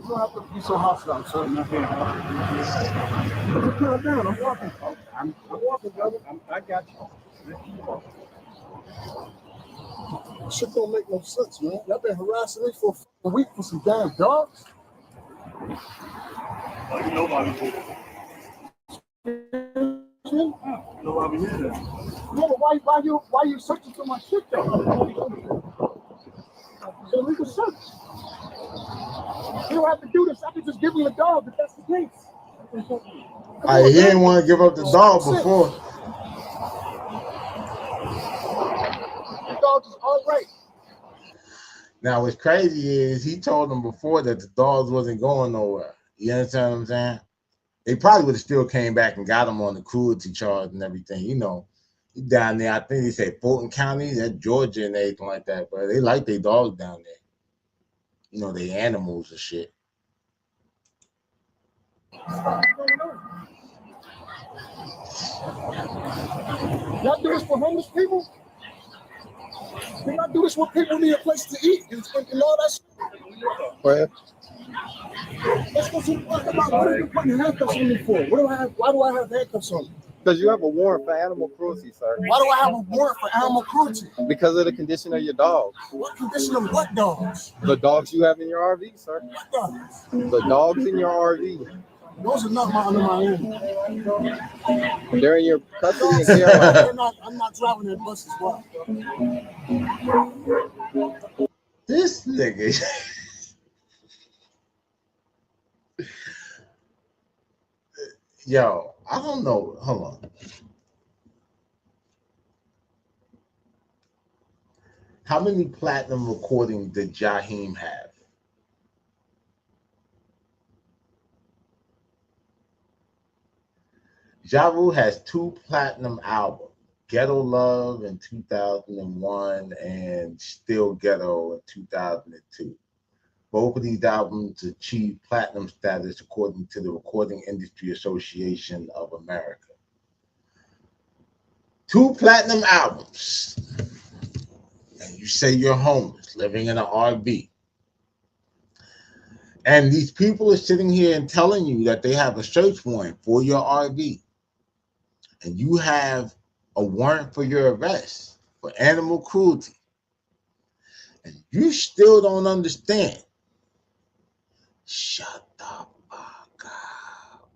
don't have to be so hostile, sir. Calm down. I'm walking. I'm walking, brother. I got you. Shit don't make no sense, man. Y'all been harassing me for a week for some damn dogs. You know why we did it. Nobody did it. No, but why you searching for my shit though? It's a legal search. You don't have to do this. I can just give him a dog if that's the case. He didn't want to give up the dog before. The dog is all right. Now, what's crazy is he told them before that the dogs wasn't going nowhere. You understand what I'm saying? They probably would have still came back and got him on the cruelty charge and everything. You know, he down there, I think they said Fulton County, that's Georgia and everything like that. But they like their dogs down there. You know, they animals and shit. Y'all do this for homeless people? Can y'all do this when people need a place to eat and all that shit? Go ahead. Let's go see what are you putting handcuffs on me for? Why do I have handcuffs on me? Because you have a warrant for animal cruelty, sir. Why do I have a warrant for animal cruelty? Because of the condition of your dogs. What condition of what dogs? The dogs you have in your RV, sir. What dogs? The dogs in your RV. Those are not under my own. They're in your custody and care. I'm not driving that bus as well. This nigga. Yo, I don't know. Hold on. How many platinum recordings did JAHIEM have? Ja Rule has 2 platinum albums, Ghetto Love in 2001 and Still Ghetto in 2002. Both of these albums achieved platinum status according to the Recording Industry Association of America. 2 platinum albums. And you say you're homeless, living in an RV. And these people are sitting here and telling you that they have a search warrant for your RV. And you have a warrant for your arrest for animal cruelty. And you still don't understand. Shut the fuck up.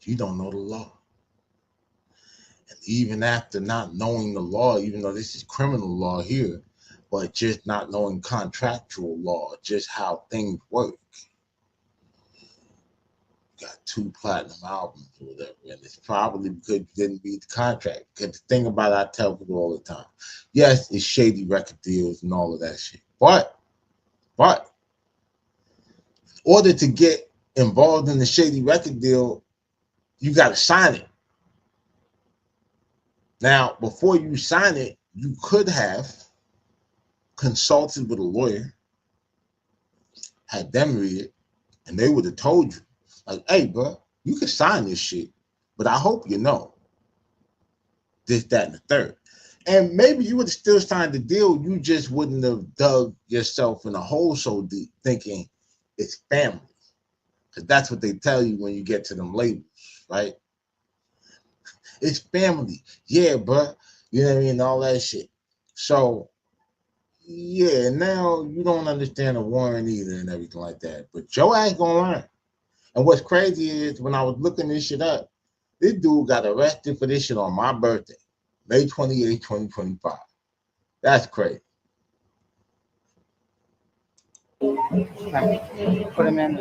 You don't know the law. And even after not knowing the law, even though this is criminal law here, but just not knowing contractual law, just how things work. Got 2 platinum albums or whatever, and it's probably because you didn't read the contract. Because the thing about it, I tell people all the time, yes, it's shady record deals and all of that shit, but in order to get involved in the shady record deal, you got to sign it. Now, before you sign it, you could have consulted with a lawyer, had them read it, and they would have told you, like, hey, bro, You can sign this shit, but I hope you know this, that, and the third. And maybe you would have still signed the deal. You just wouldn't have dug yourself in a hole so deep thinking it's family. Because that's what they tell you when you get to them labels, right? It's family. Yeah, bro. You know what I mean? All that shit. So, yeah, now you don't understand the warrant either and everything like that. But your ass gonna learn. And what's crazy is when I was looking this shit up, this dude got arrested for this shit on my birthday, May 28, 2025. That's crazy. Put him in.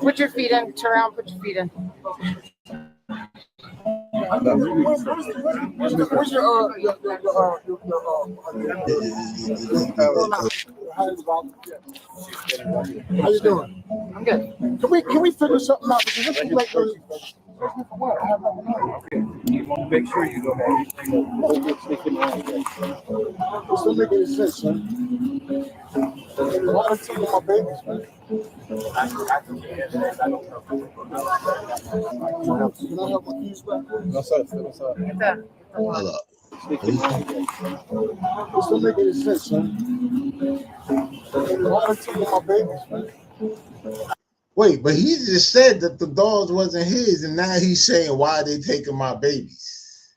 Put your feet in. Turn around. Put your feet in. Where's your how you doing? I'm good. Can we figure something out? Because this is like Okay. You want to make sure you don't have anything sticking around. This don't make any sense, man. Why are you taking my babies, man? I don't know. Can I have my keys back? No, sir. No, sir. Hold up. This don't make any sense, man. Why are you taking my babies, man? Wait, but he just said that the dogs wasn't his, and now he's saying why they taking my babies.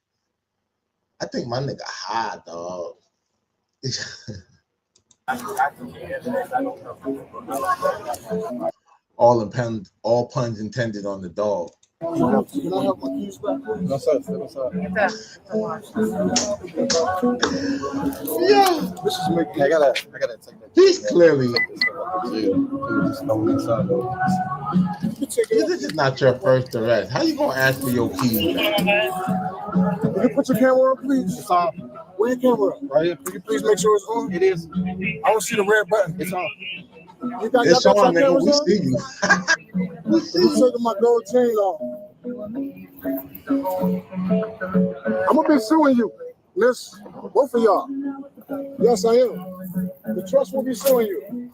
I think my nigga high, dog. All puns intended on the dog. Can I have my keys back? No, sir. No, sir. Yeah. This is making. I gotta take that. He's clearly. This is not your first arrest. How you gonna ask for your keys back? Can you put your camera on, please? It's on. Where your camera? Right here. Can you please make sure it's on? It is. I don't see the red button. It's on. You got, It's on, nigga. We on? see you. You taking my gold chain off. I'm gonna be suing you, miss. Both of y'all. Yes, I am. The trust will be suing you.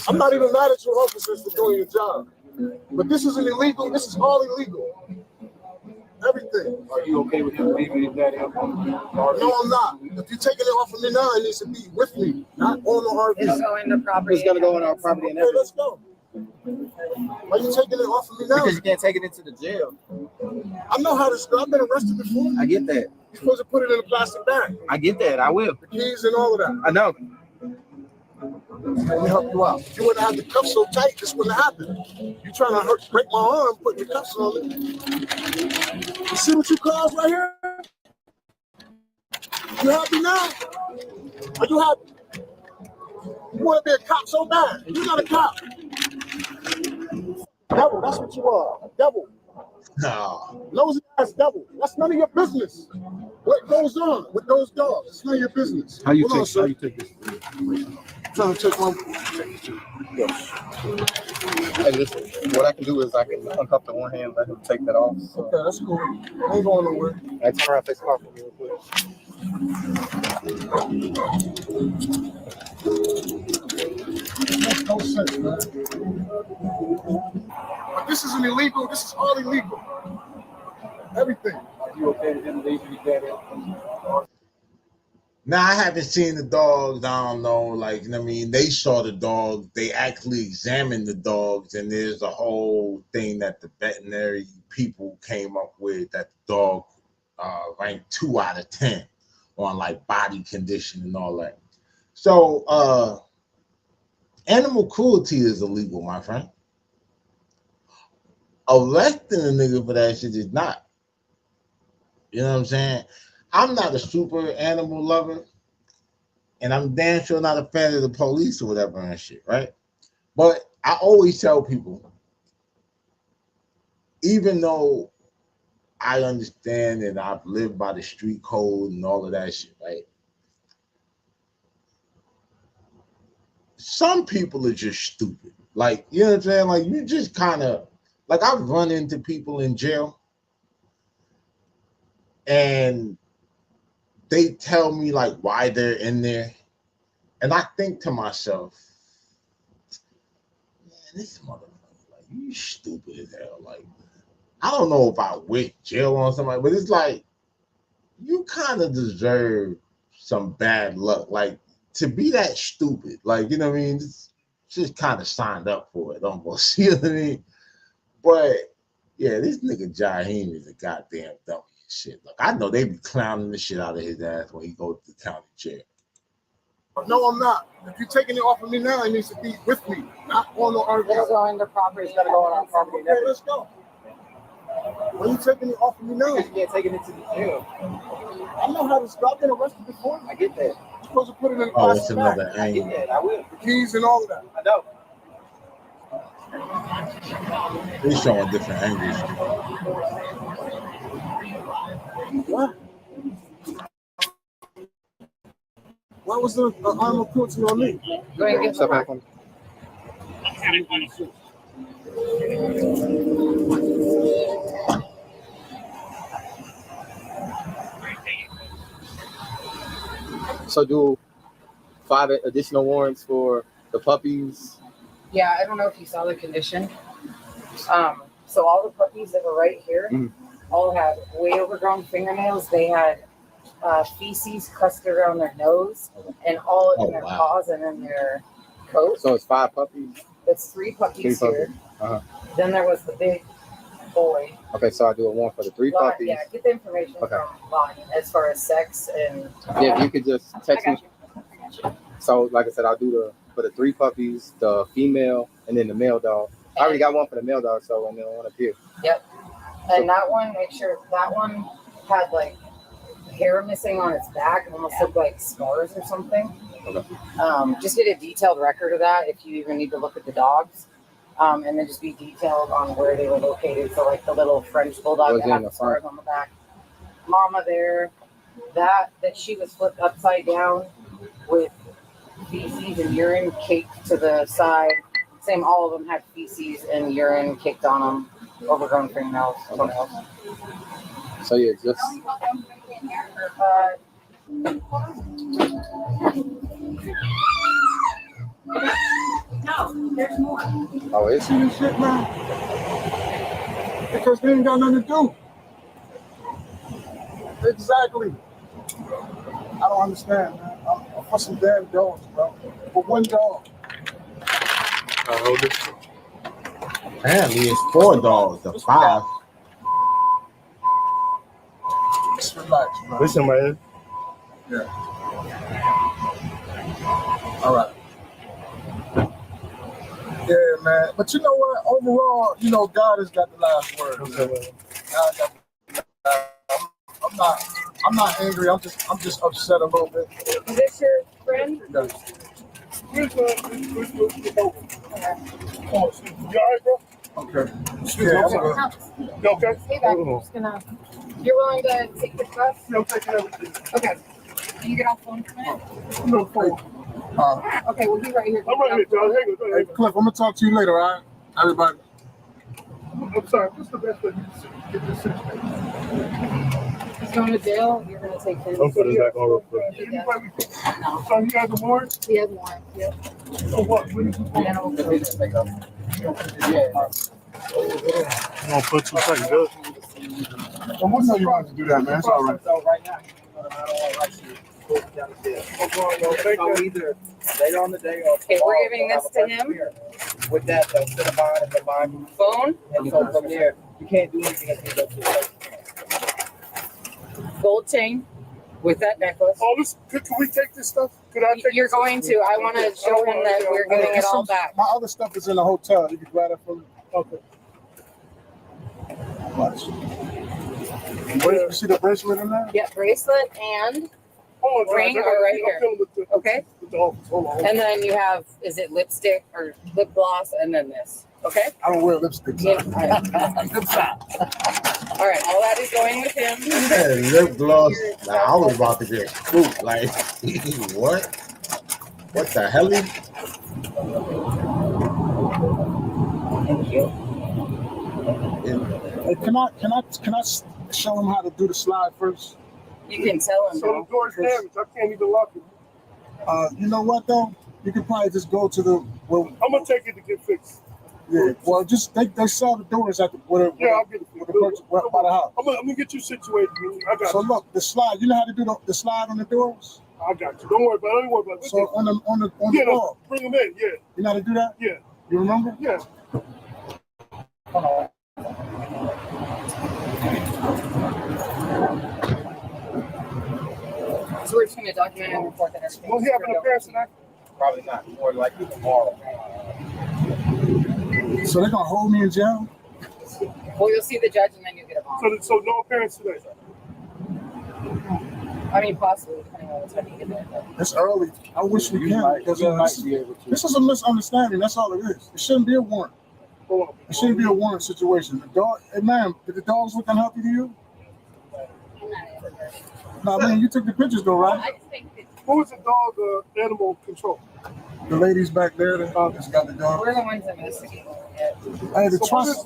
I'm not even mad at your officers for doing your job. But this isn't illegal. This is all illegal. Everything. Are you okay with him leaving that up? No, I'm not. If you're taking it off of me now, it needs to be with me, not on the RV. It's going to property. It's gonna go on our property and Okay, everything. let's go. Why you taking it off of me now? Because you can't take it into the jail. I know how this goes. I've been arrested before. I get that. You're supposed to put it in a plastic bag. I get that. I will. The keys and all of that. I know. Let me help you out. If you wouldn't have the cuffs so tight, this wouldn't happen. You trying to break my arm, putting the cuffs on it. You see what you caused right here? You happy now? Are you happy? You want to be a cop so bad. You're not a cop. Devil, that's what you are. A devil. No. Nosy ass devil. That's none of your business. What goes on with those dogs? It's none of your business. How you Hold on, sir. take this? I'm trying to take my. Hey, listen. What I can do is I can uncuff the one hand, let him take that off. So. Okay, that's cool. I ain't going nowhere. I turn around, face the car for me real quick. Makes no sense, man. But this isn't illegal. This is all illegal. Everything. Are you okay with him leaving that up? Now I haven't seen the dogs. I don't know, like, you know what I mean? They saw the dogs. They actually examined the dogs, and there's a whole thing that the veterinary people came up with that the dog ranked 2 out of 10 on like body condition and all that. So animal cruelty is illegal, my friend. Arresting a nigga for that shit is not. You know what I'm saying? I'm not a super animal lover, and I'm damn sure not a fan of the police or whatever and shit, right? But I always tell people, even though I understand that I've lived by the street code and all of that shit, right? Some people are just stupid. Like, you know what I'm saying? Like, you just kind of, like, I've run into people in jail, and they tell me like why they're in there, and I think to myself, this motherfucker, like, you stupid as hell. Like, I don't know if I went jail on somebody, but it's like, you kind of deserve some bad luck. Like, to be that stupid, like, you know what I mean? Just kind of signed up for it almost, you know what I mean? But, yeah, this nigga Jaheim is a goddamn dummy and shit. Like, I know they be clowning the shit out of his ass when he goes to the county jail. No, I'm not. If you're taking it off of me now, it needs to be with me, not on the RV. It'll go in the property. It's got to go on our property. Okay, let's go. Why are you taking it off of me now? You can't take it into the jail. I know how this. I've been arrested before. I get that. You're supposed to put it in the Oh, it's plastic bag. another I angle. get that. I will. The keys and all of that. I know. He's showing different angles. What? Why was the armor cruelty on me? Go ahead and get Step back some. on. So do 5 additional warrants for the puppies. Yeah, I don't know if you saw the condition. So all the puppies that were right here all had way overgrown fingernails. They had feces clustered around their nose and all in their paws and in their coat. So it's 5 puppies. It's 3 puppies here. Then there was the big boy. Okay, so I do a warrant for the 3 puppies. Yeah, get the information from Lonnie as far as sex and. Yeah, if you could just text me. So, like I said, I'll do for the 3 puppies, the female, and then the male dog. I already got one for the male dog, so and then one up here. Yep. And that one, make sure that one had like hair missing on its back, and almost looked like scars or something. Okay. Just get a detailed record of that if you even need to look at the dogs. And then just be detailed on where they were located. So like the little French bulldog that had the scars on the back. Mama there, that she was flipped upside down with feces and urine caked to the side. Same, all of them had feces and urine caked on them, overgrown fingernails, toenails. So yeah, just. No, there's more. Oh, is See this shit, man? Because they ain't got nothing to do. Exactly. I don't understand, man. I'm for some damn dogs, bro. For one dog. Apparently, it's 4 dogs to 5. Just relax, bro. Listen, man. Yeah. All right. Yeah, man. But you know what? Overall, you know, God has got the last word. Okay. God got the last. I'm not angry. I'm just upset a little bit. Is this your friend? Yeah. Oh, excuse me. You all right, bro? Okay. Yeah, I'm good. You okay? Hey, back. I'm just gonna. You're willing to take this bus? Yeah, I'm taking everything. Okay. Can you get off phone for a minute? No phone. Okay, we'll be right here. I'm right here, John. Hang on. Hey, Cliff, I'm gonna talk to you later, all right? Everybody. I'm sorry. What's the best way to get this situation? He's going to jail. You're going to take him. I'm putting it back on real quick. No. So you have a warrant? He has warrant. Yep. So what? And then we'll go to pick up. I'm gonna put 2 seconds, good? Well, we know you want to do that, man. It's all right. So right now, I don't want to so either later on the day or okay, we're giving this to him. With that, they'll set a bond and the bond phone. And so from there, you can't do anything until you go to Gold chain with that necklace. Oh, can we take this stuff? Could I take You're going to. I want to show him that we're giving it all back. My other stuff is in the hotel. You can grab it from me. Okay. You see the bracelet in there? Yeah, bracelet and ring are right here. Okay. And then you have, is it lipstick or lip gloss, and then this. Okay. I don't wear lipstick. Yeah. All right. All that is going with him. Yeah, lip gloss. Nah, I was about to get spooked. Like, what? What the hell? Thank you. Hey, can I show him how to do the slide first? You can tell him. So the door's damaged. I can't even lock it. You know what though? You can probably just go to the. Well, I'm gonna take it to get fixed. Yeah, well, just they sell the doors at the whatever. Yeah, I'll get it. By the house. I'm gonna get you situated. I got So you. look, the slide. You know how to do the slide on the doors? I got you. Don't worry about it. Don't worry about it. So on the yeah, wall. Bring them in. Yeah. You know how to do that? Yeah. You remember? Yeah. Hold on. So we're just going to document and report that everything. Will he have an appearance tonight? Probably not. More likely tomorrow. So they're gonna hold me in jail? Well, you'll see the judge and then you'll get a bond. So no appearance today. I mean, possibly, depending on what time you get there. But. It's early. I wish we can. Because this is a misunderstanding. That's all it is. It shouldn't be a warrant. It shouldn't be a warrant situation. The dog, hey man, did the dogs look unhealthy to you? No, I mean, you took the pictures though, right? Who was the dog animal control? The ladies back there that just got the dog. We're the ones investigating it. Hey, the trust.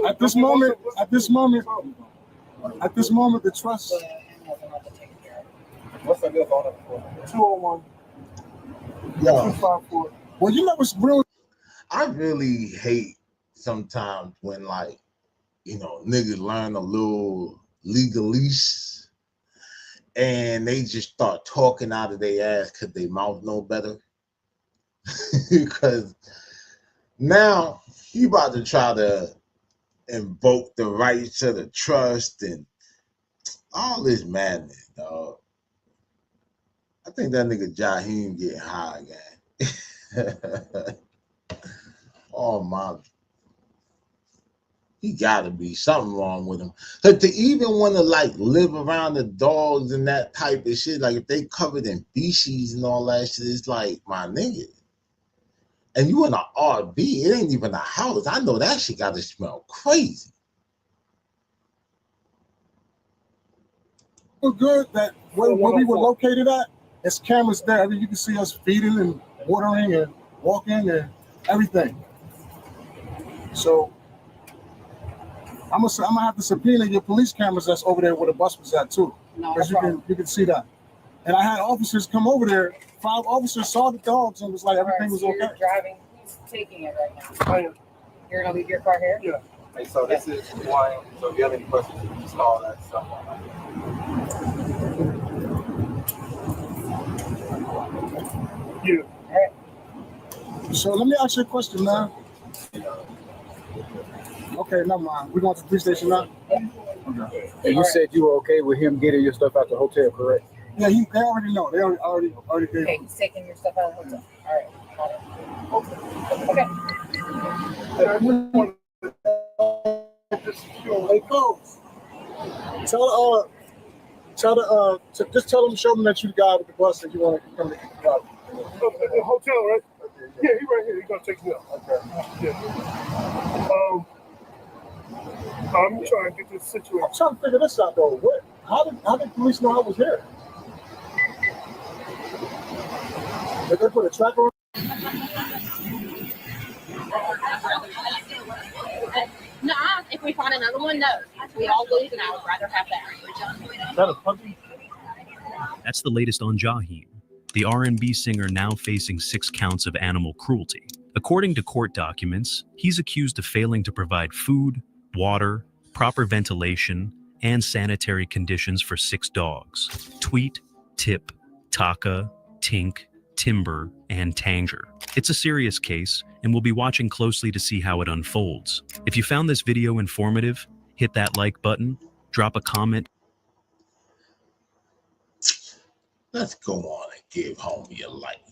At this moment, the trust. What's the good phone number for? 201. Yeah. 254. Well, you know what's real? I really hate sometimes when, like, you know, niggas learn a little legalese and they just start talking out of their ass because they mouth know better. Because now you about to try to invoke the rights of the trust and all this madness, dog. I think that nigga JAHIEM getting high again. Oh my, he gotta be something wrong with him. But to even want to like live around the dogs and that type of shit, like if they covered in feces and all that shit, it's like, my nigga. And you in an RV, it ain't even a house. I know that shit gotta smell crazy. It's good that where we were located at, there's cameras there. I mean, you can see us feeding and watering and walking and everything. So I'm gonna have to subpoena your police cameras that's over there where the bus was at too, because you can see that. And I had officers come over there. 5 officers saw the dogs and was like everything was okay. You're driving. He's taking it right now. You're gonna leave your car here. Yeah. Hey, so this is one. So if you have any questions, you can just call that stuff. Yeah. All right. So let me ask you a question, man. Okay, never mind. We're going to the police station now? Yeah. Okay. And you said you were okay with him getting your stuff out the hotel, correct? Yeah, they already know. They already gave Okay, he's taking your stuff out of the hotel. All right. Okay. Hey, folks. Just tell them, show them that you the guy with the bus that you want to come to the hotel, right? Yeah, he right here. He's gonna take me out. Okay. Yeah. I'm trying to get this situation. I'm trying to figure this out though. How did police know I was here? Did they put a tracker on? No, if we find another one, no. We all lose, and I would rather have that. Is that a puppy? That's the latest on JAHIEM, the R&B singer now facing 6 counts of animal cruelty. According to court documents, he's accused of failing to provide food, water, proper ventilation, and sanitary conditions for 6 dogs: Tweet, Tip, Taka, Tink, Timber, and Tanger. It's a serious case, and we'll be watching closely to see how it unfolds. If you found this video informative, hit that like button, drop a comment. Let's go on and give homie a like.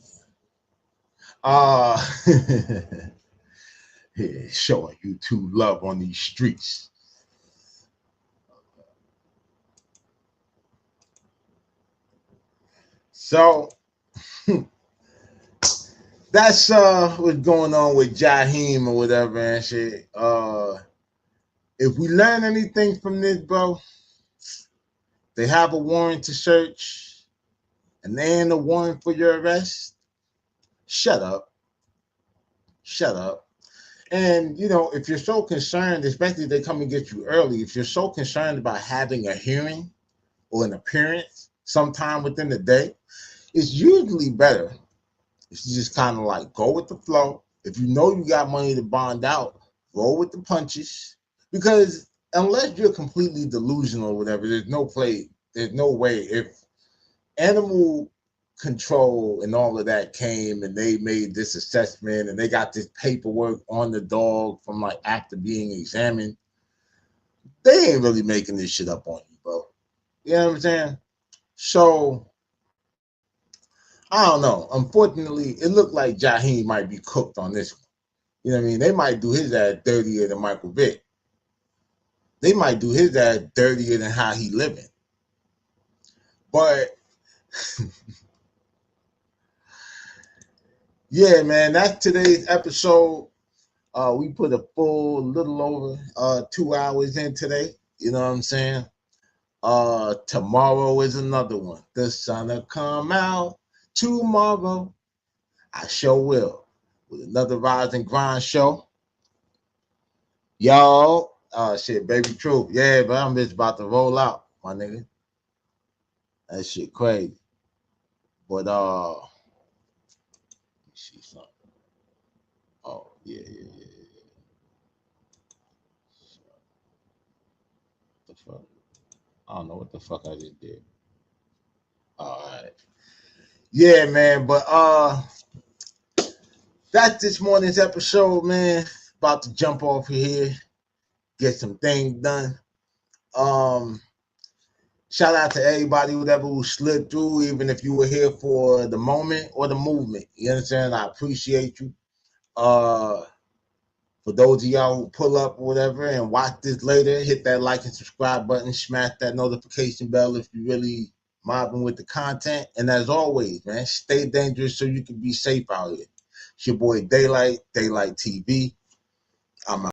Yeah, showing YouTube love on these streets. So that's what's going on with JAHIEM or whatever and shit. If we learn anything from this, bro, they have a warrant to search and then a warrant for your arrest. Shut up. Shut up. And, you know, if you're so concerned, especially if they come and get you early, if you're so concerned about having a hearing or an appearance sometime within the day, it's usually better if you just kind of like go with the flow. If you know you got money to bond out, roll with the punches. Because unless you're completely delusional or whatever, there's no way. If animal control and all of that came and they made this assessment and they got this paperwork on the dog from like after being examined, they ain't really making this shit up on you, bro. You know what I'm saying? So I don't know. Unfortunately, it looked like JAHIEM might be cooked on this one. You know what I mean? They might do his ass dirtier than Michael Vick. They might do his ass dirtier than how he living. But yeah, man, that's today's episode. We put a full little over 2 hours in today. You know what I'm saying? Tomorrow is another one. The sun'll come out tomorrow. I sure will. With another Rise and Grind show. Y'all, shit, baby truth. Yeah, but I'm just about to roll out, my nigga. That shit crazy. But let me see something. Oh, yeah. What the fuck? I don't know what the fuck I just did. All right. Yeah, man, but that's this morning's episode, man. About to jump off here, get some things done. Shout out to everybody, whatever who slid through, even if you were here for the moment or the movement. You understand? I appreciate you. For those of y'all who pull up or whatever and watch this later, hit that like and subscribe button, smash that notification bell if you really mobbing with the content. And as always, man, stay dangerous so you can be safe out here. It's your boy Daylight TV. I'm out.